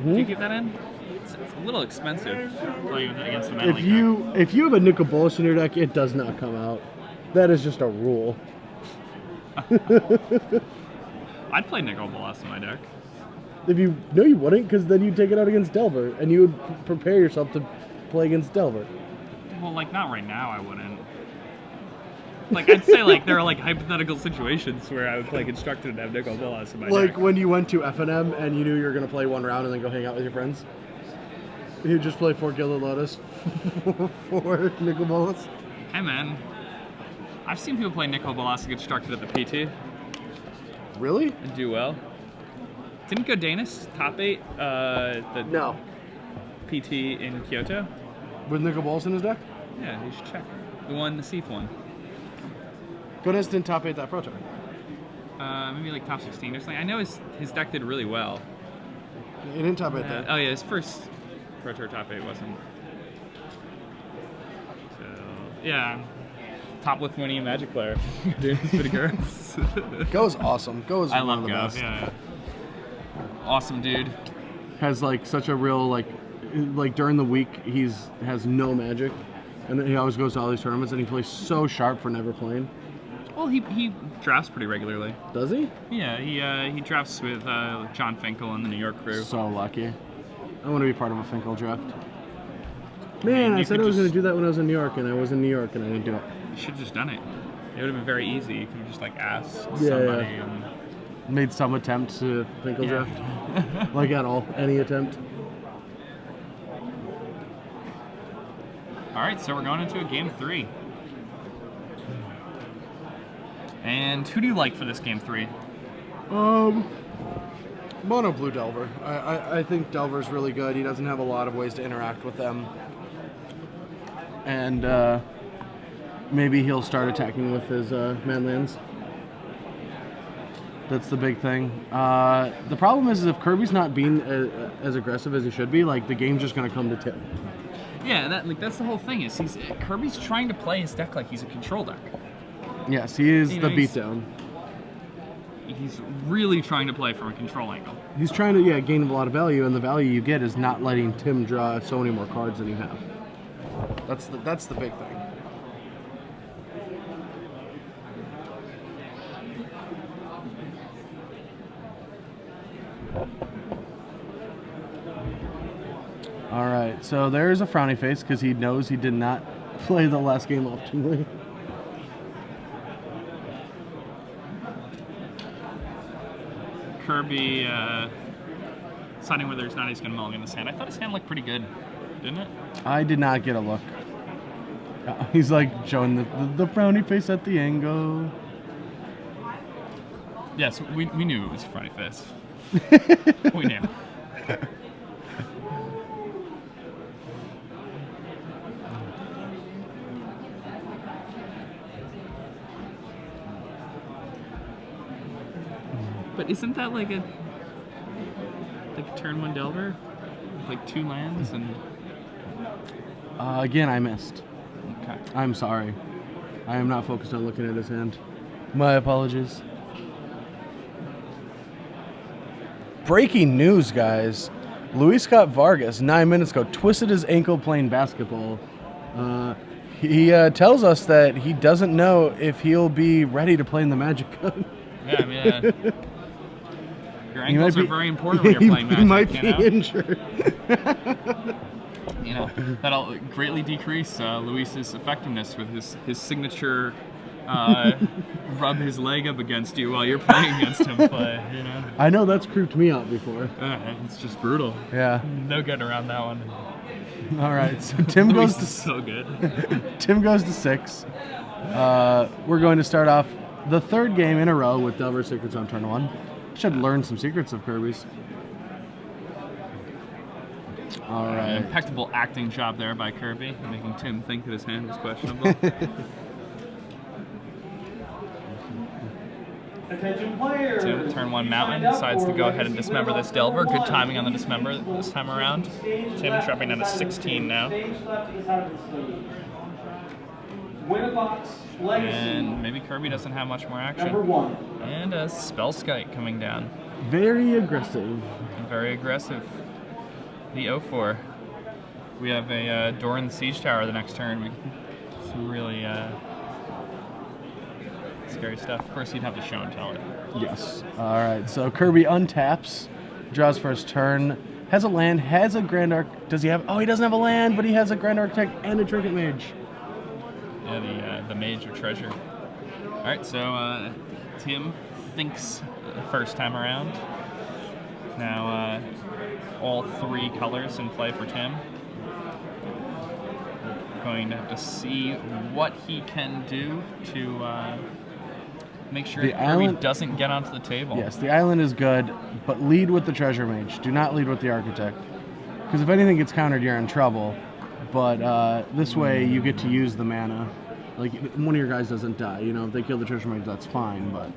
Speaker 2: Do you keep that in? It's a little expensive playing with it against the Metal
Speaker 1: If you have a Nicol Bolas in your deck, it does not come out. That is just a rule.
Speaker 2: I'd play Nicol Bolas in my deck.
Speaker 1: No, you wouldn't, because then you'd take it out against Delver, and you would prepare yourself to play against Delver.
Speaker 2: Well, like not right now, I wouldn't. Like, I'd say, like, there are, like, hypothetical situations where I would play Constructed and have Nicol Bolas in my
Speaker 1: Like
Speaker 2: deck.
Speaker 1: when you went to F&M and you knew you were going to play one round and then go hang out with your friends? You just play 4 Gilded Lotus for Nicol Bolas?
Speaker 2: Hey, man. I've seen people play Nicol Bolas and Constructed at the PT
Speaker 1: Really?
Speaker 2: and do well. Didn't Godinez top 8 the
Speaker 1: No.
Speaker 2: PT in Kyoto?
Speaker 1: With Nicol Bolas in his deck?
Speaker 2: Yeah, you should check. The one, the Seath one.
Speaker 1: Goodness didn't top 8 that Pro Tour.
Speaker 2: Maybe like top 16 or something. I know his deck did really well.
Speaker 1: He didn't top 8 that.
Speaker 2: Oh yeah, his first Pro Tour top 8 wasn't. So yeah, top Lithuanian Magic player. Dude, it's pretty gross.
Speaker 1: Go's awesome. Go's
Speaker 2: I
Speaker 1: one
Speaker 2: love
Speaker 1: of the
Speaker 2: Go.
Speaker 1: best.
Speaker 2: Yeah. Awesome dude.
Speaker 1: Has like such a real like during the week has no magic, and then he always goes to all these tournaments and he plays so sharp for never playing.
Speaker 2: Well, he drafts pretty regularly.
Speaker 1: Does he?
Speaker 2: Yeah, he drafts with John Finkel and the New York crew.
Speaker 1: So lucky. I want to be part of a Finkel draft. Man, I
Speaker 2: You
Speaker 1: said
Speaker 2: could
Speaker 1: I was going
Speaker 2: just-
Speaker 1: to do that when I was in New York, and I was in New York and I didn't do it.
Speaker 2: You should have just done it. It would have been very easy. You could have just like asked
Speaker 1: Yeah,
Speaker 2: somebody
Speaker 1: yeah.
Speaker 2: and
Speaker 1: Made some attempt to Finkel
Speaker 2: Yeah.
Speaker 1: draft. Like at all. Any attempt.
Speaker 2: All right, so we're going into a game 3. And who do you like for this game 3?
Speaker 1: Mono Blue Delver. I think Delver's really good. He doesn't have a lot of ways to interact with them. And maybe he'll start attacking with his manlands. That's the big thing. The problem is if Kirby's not being as aggressive as he should be, like the game's just going to come to Tim.
Speaker 2: Yeah, that's the whole thing. Is Kirby's trying to play his deck like he's a control deck.
Speaker 1: Yes, he is
Speaker 2: You
Speaker 1: the
Speaker 2: know, he's-
Speaker 1: beatdown.
Speaker 2: He's really trying to play from a control angle.
Speaker 1: He's trying to gain a lot of value, and the value you get is not letting Tim draw so many more cards than you have. That's the big thing. All right, so there's a frowny face because he knows he did not play the last game optimally.
Speaker 2: Kirby deciding whether or not he's going to mulligan his hand. I thought his hand looked pretty good, didn't it?
Speaker 1: I did not get a look. He's like showing the frowny face at the angle.
Speaker 2: Yes, we knew it was a frowny face. We knew. But isn't that like a turn 1 Delver? With like 2 lands and
Speaker 1: Again, I missed.
Speaker 2: okay.
Speaker 1: I'm sorry. I am not focused on looking at his hand. My apologies. Breaking news, guys. Luis Scott Vargas, 9 minutes ago, twisted his ankle playing basketball. He tells us that he doesn't know if he'll be ready to play in the Magic Cup.
Speaker 2: Yeah, I mean, your ankles are very important when you're playing Magic.
Speaker 1: He might
Speaker 2: you
Speaker 1: be
Speaker 2: know?
Speaker 1: injured.
Speaker 2: You know, that'll greatly decrease Luis's effectiveness with his signature rub his leg up against you while you're playing against him play, you know?
Speaker 1: I know that's creeped me out before.
Speaker 2: It's just brutal.
Speaker 1: Yeah.
Speaker 2: No getting around that one.
Speaker 1: All right, so Tim goes
Speaker 2: Luis
Speaker 1: to
Speaker 2: is so good.
Speaker 1: Tim goes to 6. We're going to start off the 3rd game in a row with Delver Secrets on turn 1. Should learn some secrets of Kirby's. All
Speaker 2: An
Speaker 1: right.
Speaker 2: impeccable acting job there by Kirby, making Tim think that his hand was questionable.
Speaker 5: Attention players.
Speaker 2: Tim, turn 1 Mountain, decides to go ahead and dismember this Delver. Good timing on the dismember this time around. Tim dropping down to 16 now.
Speaker 5: Stage left to the side of the stage. Winterbox Legacy.
Speaker 2: And maybe Kirby doesn't have much more
Speaker 5: Number
Speaker 2: action.
Speaker 5: 1.
Speaker 2: And a Spellskite coming down.
Speaker 1: Very aggressive.
Speaker 2: Very aggressive. The 0-4. We have a Doran Siege Tower the next turn. Some really scary stuff. Of course, he'd have to show and tell it.
Speaker 1: Yes. All right. So Kirby untaps, draws first turn, has a land, has a Grand Arc. Does he have? Oh, he doesn't have a land, but he has a Grand Architect and a Trinket Mage.
Speaker 2: Yeah, the Mage of Treasure. Alright, so Tim thinks first time around. Now all 3 colors in play for Tim. Going to have to see what he can do to make sure Kirby doesn't get onto the table.
Speaker 1: Yes, the island is good, but lead with the treasure mage. Do not lead with the architect. Because if anything gets countered, you're in trouble. But this way, you get to use the mana. Like, one of your guys doesn't die. You know, if they kill the treasure mage, that's fine, but...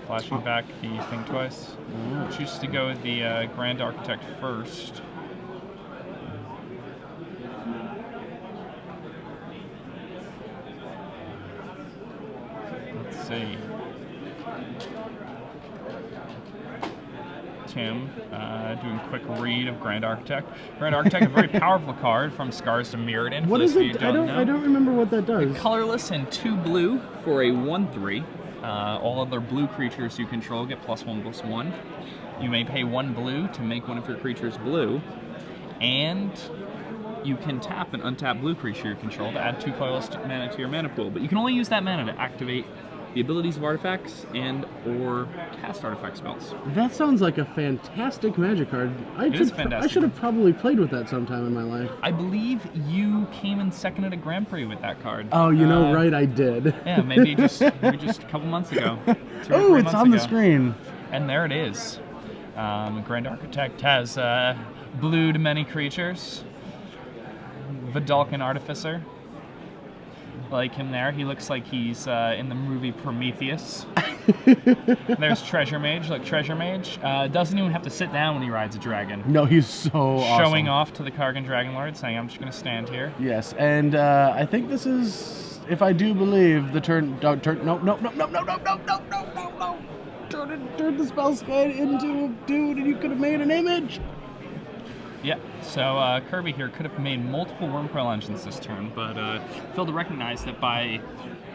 Speaker 2: Flashing back the thing twice. Choose to go with the Grand Architect first. Let's see. Tim doing a quick read of Grand Architect. Grand Architect, a very powerful card from Scars to Mirrodin.
Speaker 1: What is it? I don't remember what that does.
Speaker 2: Colorless and 2 blue for a 1/3. All other blue creatures you control get +1/+1. You may pay 1 blue to make one of your creatures blue, and you can tap an untapped blue creature you control to add 2 colorless mana to your mana pool. But you can only use that mana to activate the abilities of artifacts and or cast artifact spells.
Speaker 1: That sounds like a fantastic Magic card.
Speaker 2: It is fantastic.
Speaker 1: I should have probably played with that sometime in my life.
Speaker 2: I believe you came in second at a Grand Prix with that card.
Speaker 1: Oh, you know, right, I did.
Speaker 2: Yeah, maybe just a couple months ago.
Speaker 1: Oh, it's on the screen.
Speaker 2: And there it is. Grand Architect has blued many creatures. Vidalcan Artificer. Like him there, he looks like he's in the movie Prometheus. There's Treasure Mage. Look, Treasure Mage doesn't even have to sit down when he rides a dragon.
Speaker 1: No, he's so awesome.
Speaker 2: Showing off to the Kargan Dragon Lord, saying, I'm just going to stand here.
Speaker 1: Yes, and I think this is, if I do believe, the turn... No. Turn the spell guide into a dude, and you could have made an image.
Speaker 2: Yeah, so Kirby here could have made multiple Wormcoil engines this turn, but failed to recognize that by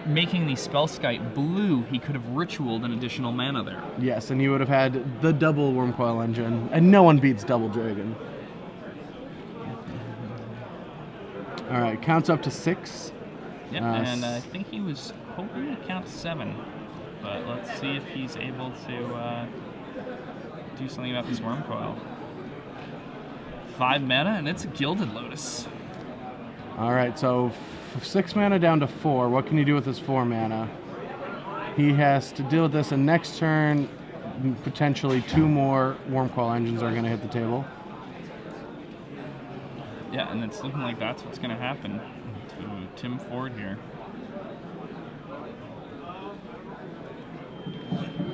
Speaker 2: making the Spellskite blue, he could have ritualed an additional mana there.
Speaker 1: Yes, and you would have had the double Wormcoil engine, and no one beats Double Dragon. Alright, counts up to 6.
Speaker 2: Yep, and I think he was hoping to count 7, but let's see if he's able to do something about this Wormcoil. 5 mana, and it's a Gilded Lotus.
Speaker 1: Alright, so 6 mana down to 4. What can you do with this 4 mana? He has to deal with this, and next turn, potentially 2 more Wormcoil engines are going to hit the table.
Speaker 2: Yeah, and it's looking like that's what's going to happen to Tim Ford here.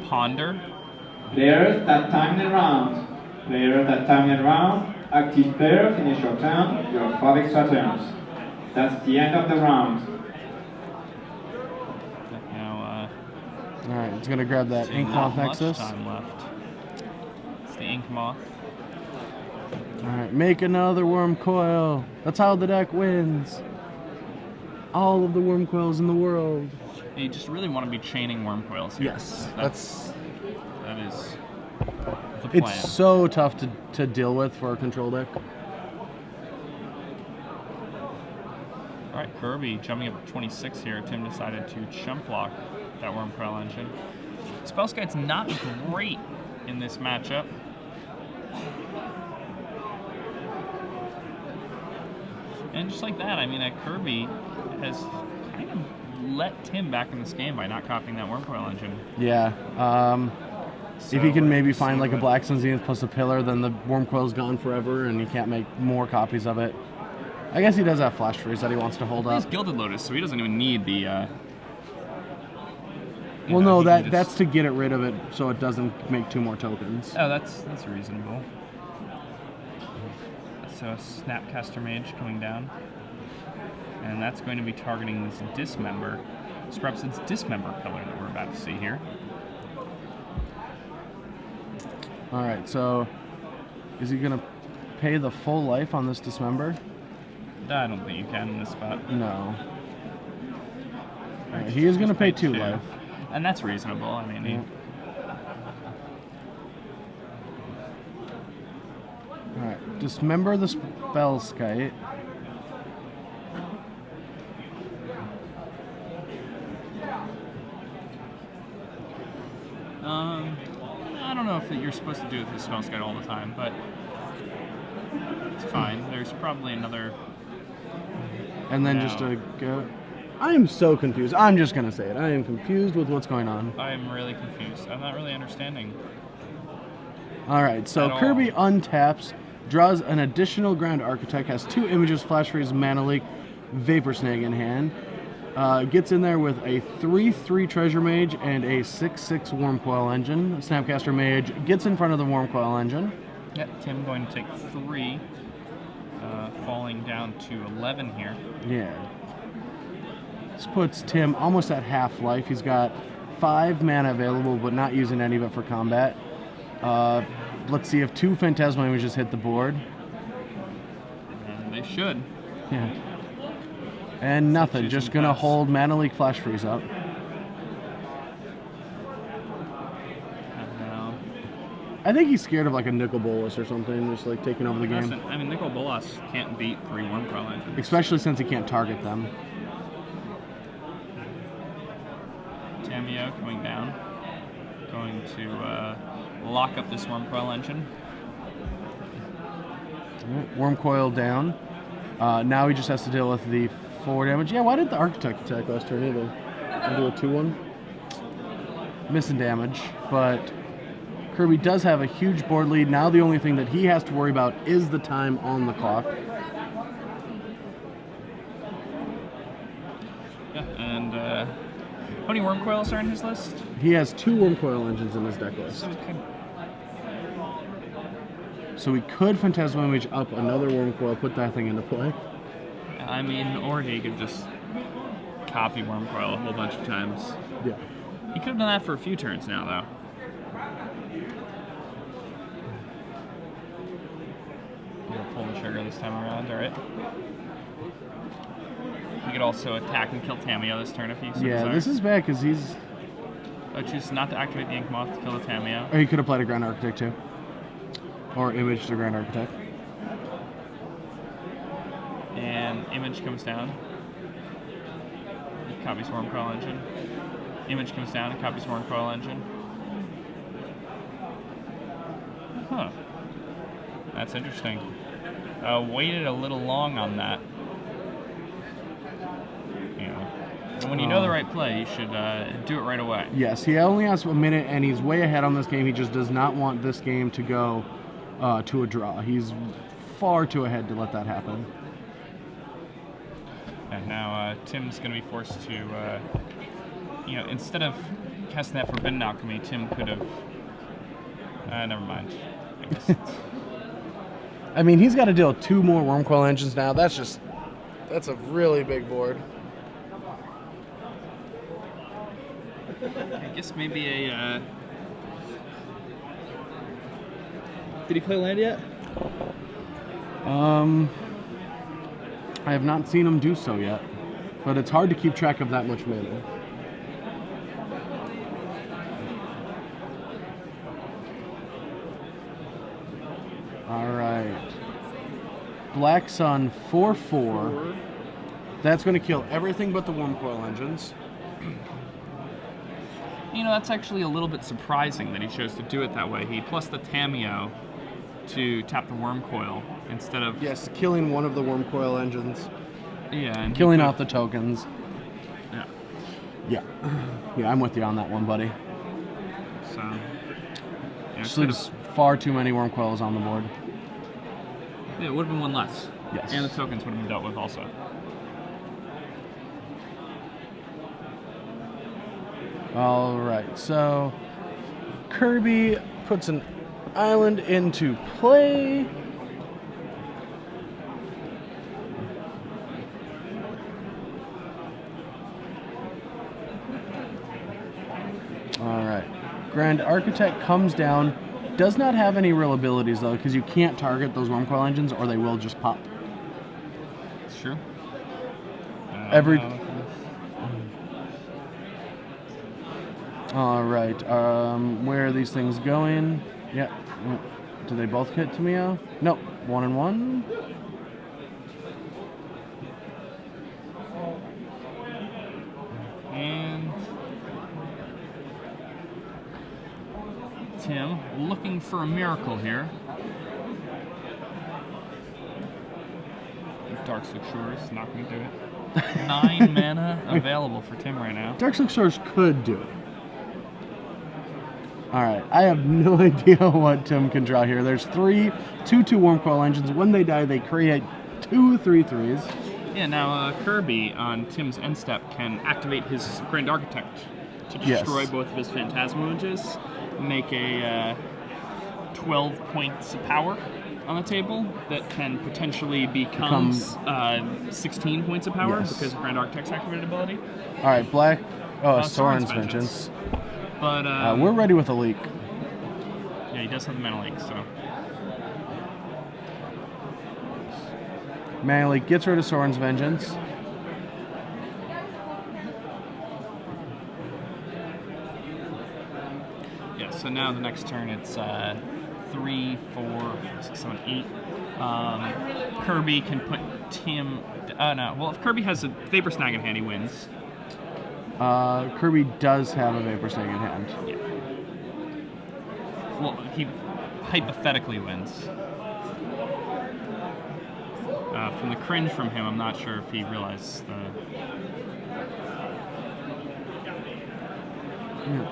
Speaker 2: Ponder.
Speaker 5: Players that time the round. Player that time the round. Active player, finish your turn. You have 5 extra turns. That's the end of the round.
Speaker 2: Now,
Speaker 1: alright, it's going to grab that Ink Moth Nexus.
Speaker 2: Time left. It's the Ink Moth.
Speaker 1: Alright, make another Wormcoil. That's how the deck wins. All of the Wormcoils in the world.
Speaker 2: You just really want to be chaining Wormcoils here.
Speaker 1: Yes,
Speaker 2: that is the plan.
Speaker 1: It's so tough to deal with for a control deck.
Speaker 2: Alright, Kirby jumping up to 26 here. Tim decided to chump block that Wormcoil engine. Spellskite's not great in this matchup. And just like that, I mean, Kirby has kind of let Tim back in this game by not copying that Wormcoil engine.
Speaker 1: Yeah. So if he can maybe find like a Black Sun Zenith plus a pillar, then the Wormcoil's gone forever and he can't make more copies of it. I guess he does have Flash Freeze that he wants to hold up.
Speaker 2: He's Gilded Lotus, so he doesn't even need the...
Speaker 1: well, no, that's to get it rid of it so it doesn't make 2 more tokens.
Speaker 2: Oh, that's reasonable. So a Snapcaster Mage coming down. And that's going to be targeting this Dismember. It's perhaps its Dismember pillar that we're about to see here.
Speaker 1: Alright, so is he going to pay the full life on this Dismember?
Speaker 2: I don't think you can in this spot.
Speaker 1: No. Right, he is going to pay 2 life.
Speaker 2: And that's reasonable. I mean,
Speaker 1: yeah. Alright, Dismember the Spellskite.
Speaker 2: know if you're supposed to do it with the Smells Guide all the time, but it's fine. There's probably another...
Speaker 1: And then just to go... I am so confused. I'm just going to say it. I am confused with what's going on.
Speaker 2: I'm really confused. I'm not really understanding.
Speaker 1: All right, so Kirby untaps, draws an additional Grand Architect, has 2 images, Flash Freeze, Mana Leak, Vapor Snag in hand. Gets in there with a 3/3 Treasure Mage and a 6/6 Worm Coil Engine. Snapcaster Mage gets in front of the Worm Coil Engine.
Speaker 2: Yep, Tim going to take 3, falling down to 11 here.
Speaker 1: Yeah. This puts Tim almost at half life. He's got 5 mana available, but not using any of it for combat. Let's see if 2 Phantasmal Images hit the board.
Speaker 2: And they should.
Speaker 1: Yeah. And nothing. Just going to hold Mana Leak Flash Freeze up. I think he's scared of like a Nicol Bolas or something, just like taking over the game.
Speaker 2: I mean, Nicol Bolas can't beat 3 Worm Coil Engines.
Speaker 1: Especially since he can't target them.
Speaker 2: Tamiyo coming down. Going to lock up this Worm Coil Engine.
Speaker 1: Right, Worm Coil down. Now he just has to deal with the 4 damage. Yeah, why did the Architect attack last turn either? I'll do a 2-1. Missing damage, but Kirby does have a huge board lead. Now the only thing that he has to worry about is the time on the clock.
Speaker 2: Yeah, and how many Worm Coils are in his list?
Speaker 1: He has 2 Worm Coil Engines in his deck list. So we could Phantasmal Image up another Worm Coil, put that thing into play.
Speaker 2: I mean, or he could just copy Worm Coil a whole bunch of times.
Speaker 1: Yeah.
Speaker 2: He could have done that for a few turns now, though. He'll pull the trigger this time around, alright. He could also attack and kill Tamiyo this turn if he so
Speaker 1: Yeah,
Speaker 2: desires.
Speaker 1: this is bad because he's...
Speaker 2: chooses not to activate the Ink Moth to kill the Tamiyo.
Speaker 1: Or he could have played a Grand Architect too. Or Image to Grand Architect.
Speaker 2: And Image comes down. He copies Worm Coil Engine. Image comes down and copies Worm Coil Engine. Huh. That's interesting. Waited a little long on that. You know, when you know the right play, you should do it right away.
Speaker 1: Yes, he only has a minute and he's way ahead on this game. He just does not want this game to go to a draw. He's far too ahead to let that happen.
Speaker 2: And now Tim's going to be forced to, you know, instead of casting that Forbidden Alchemy, Tim could have... never mind. I guess
Speaker 1: I mean, he's got to deal with 2 more Worm Coil Engines now. That's a really big board.
Speaker 2: I guess maybe a... Did he play land yet?
Speaker 1: I have not seen him do so yet, but it's hard to keep track of that much mana. Alright. Black Sun 4/4. That's going to kill everything but the Worm Coil Engines.
Speaker 2: You know, that's actually a little bit surprising that he chose to do it that way. He plus the Tamiyo to tap the Worm Coil instead of...
Speaker 1: Yes, killing one of the Worm Coil Engines.
Speaker 2: Yeah, and
Speaker 1: Killing off the tokens.
Speaker 2: Yeah.
Speaker 1: Yeah. Yeah, I'm with you on that one, buddy.
Speaker 2: So... Yeah,
Speaker 1: Just leaves far too many Worm Coils on the board.
Speaker 2: Yeah, it would have been 1 less.
Speaker 1: Yes.
Speaker 2: And the tokens would have been dealt with also.
Speaker 1: All right, so Kirby puts an island into play. All right, Grand Architect comes down. Does not have any real abilities though, because you can't target those Worm Coil Engines or they will just pop.
Speaker 2: It's true.
Speaker 1: All right, where are these things going? Yeah, do they both hit Tamiyo? Nope, 1 and 1.
Speaker 2: And Tim looking for a miracle here. Darksilk Shores not going to do it. 9 mana available for Tim right now.
Speaker 1: Darksilk Shores could do it. Alright, I have no idea what Tim can draw here. There's 2 Wormcoil Engines. When they die, they create 2 3/3s.
Speaker 2: Yeah, now Kirby on Tim's end step can activate his Grand Architect to destroy both of his Phantasmal Images, make a 12 points of power on the table that can potentially become 16 points of power because of Grand Architect's activated ability.
Speaker 1: Alright, black. Soren's Vengeance.
Speaker 2: But
Speaker 1: we're ready with a leak.
Speaker 2: Yeah, he does have the mana leak, so.
Speaker 1: Mana leak gets rid of Soren's Vengeance.
Speaker 2: Yeah, so now the next turn it's 3, 4, 6, 7, 8. Kirby can put Tim. No. Well, if Kirby has a Vapor Snag in hand, he wins.
Speaker 1: Kirby does have a Vapor Snag in hand.
Speaker 2: Yeah. Well, he hypothetically wins. From the cringe from him, I'm not sure if he realized the.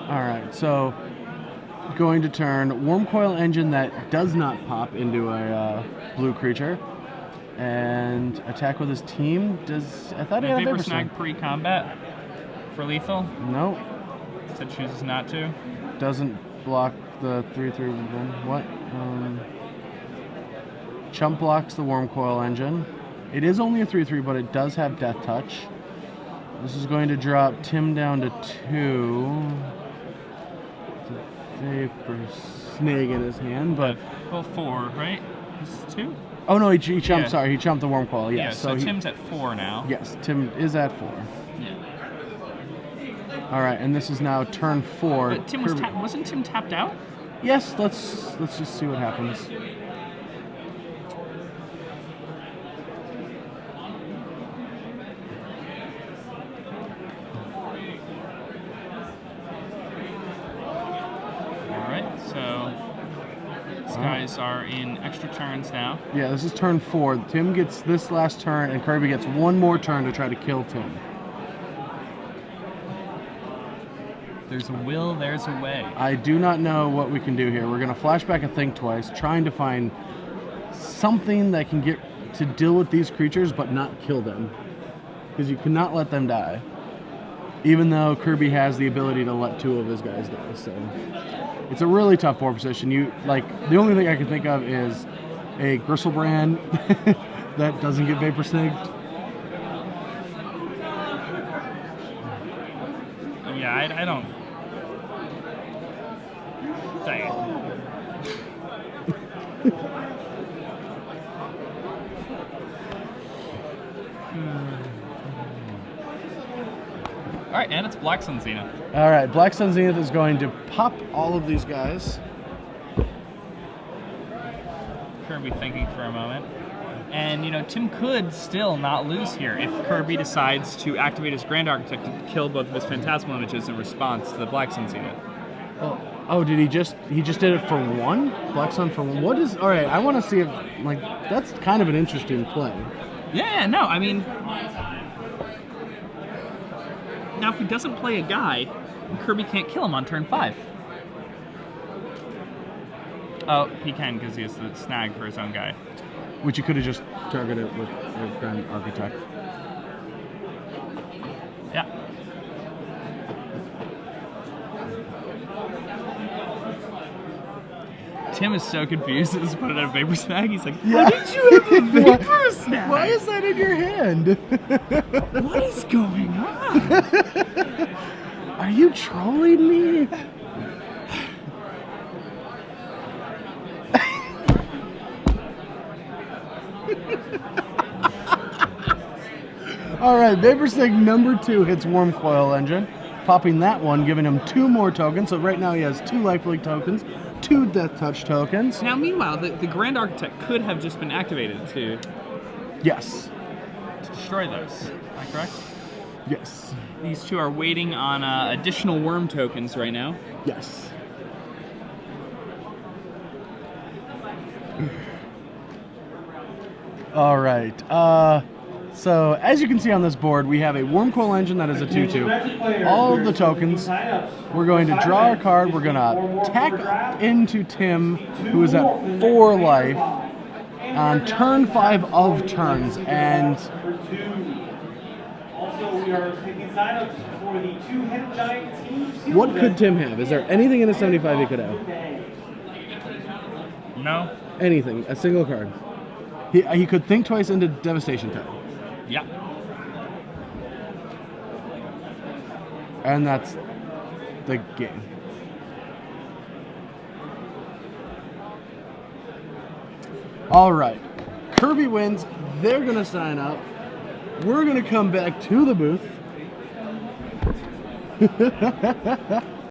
Speaker 1: Alright, so going to turn Wormcoil Engine that does not pop into a blue creature and attack with his team. I thought he had a
Speaker 2: Vapor Snag pre-combat for lethal?
Speaker 1: No.
Speaker 2: Instead chooses not to.
Speaker 1: Doesn't block the 3/3. What? Chump blocks the Wormcoil Engine. It is only a 3/3, but it does have Death Touch. This is going to drop Tim down to 2. Vapor Snag in his hand, but...
Speaker 2: Well, 4, right? It's 2?
Speaker 1: Oh no, he chumped, sorry, he chumped the Wormcoil, yes.
Speaker 2: Yeah, so Tim's at 4 now.
Speaker 1: Yes, Tim is at 4.
Speaker 2: Yeah.
Speaker 1: Alright, and this is now turn 4.
Speaker 2: But Tim wasn't Tim tapped out?
Speaker 1: Yes, let's just see what happens.
Speaker 2: Guys are in extra turns now.
Speaker 1: Yeah, this is turn 4. Tim gets this last turn, and Kirby gets one more turn to try to kill Tim.
Speaker 2: There's a will, there's a way.
Speaker 1: I do not know what we can do here. We're going to flashback and think twice, trying to find something that can get to deal with these creatures but not kill them. Because you cannot let them die. Even though Kirby has the ability to let 2 of his guys die, so... It's a really tough board position. The only thing I can think of is a Gristlebrand that doesn't get Vapor Snagged.
Speaker 2: Yeah, I don't. Dang it. All right, and it's Black Sun Zenith.
Speaker 1: All right, Black Sun Zenith is going to pop all of these guys.
Speaker 2: Kirby thinking for a moment. And, Tim could still not lose here if Kirby decides to activate his Grand Architect to kill both of his Phantasmal Images in response to the Black Sun Zenith.
Speaker 1: Oh, did he just did it for 1? Black Sun for 1? What is... All right, I want to see if, that's kind of an interesting play.
Speaker 2: Yeah, no, I mean... Now, if he doesn't play a guy, Kirby can't kill him on turn 5. Oh, he can because he has the snag for his own guy.
Speaker 1: Which you could have just targeted with the Grand Architect.
Speaker 2: Yeah. Tim is so confused at this point at a Vapor Snag. He's like, why did you have a Vapor Snag?
Speaker 1: Why is that in your hand?
Speaker 2: What is going on?
Speaker 1: Are you trolling me? All right, Vapor Snag number 2 hits Wormcoil Engine, popping that one, giving him 2 more tokens. So right now he has 2 lifelink tokens, 2 Death Touch tokens.
Speaker 2: Now, meanwhile, the Grand Architect could have just been activated to destroy those. Am I correct?
Speaker 1: Yes.
Speaker 2: These 2 are waiting on additional worm tokens right now.
Speaker 1: Yes. All right. So as you can see on this board, we have a Warm Coil Engine that is a 2/2. All of the tokens. We're going to draw a card. We're going to tack into Tim, who is at 4 life, on turn 5 of turns. And
Speaker 6: also, we are taking signups for the 2 Hip Giant teams.
Speaker 1: what could Tim have? Is there anything in a 75 he could have?
Speaker 2: No?
Speaker 1: Anything. A single card. He could think twice into Devastation Tide.
Speaker 2: Yeah.
Speaker 1: And that's the game. All right. Kirby wins. They're going to sign up. We're going to come back to the booth.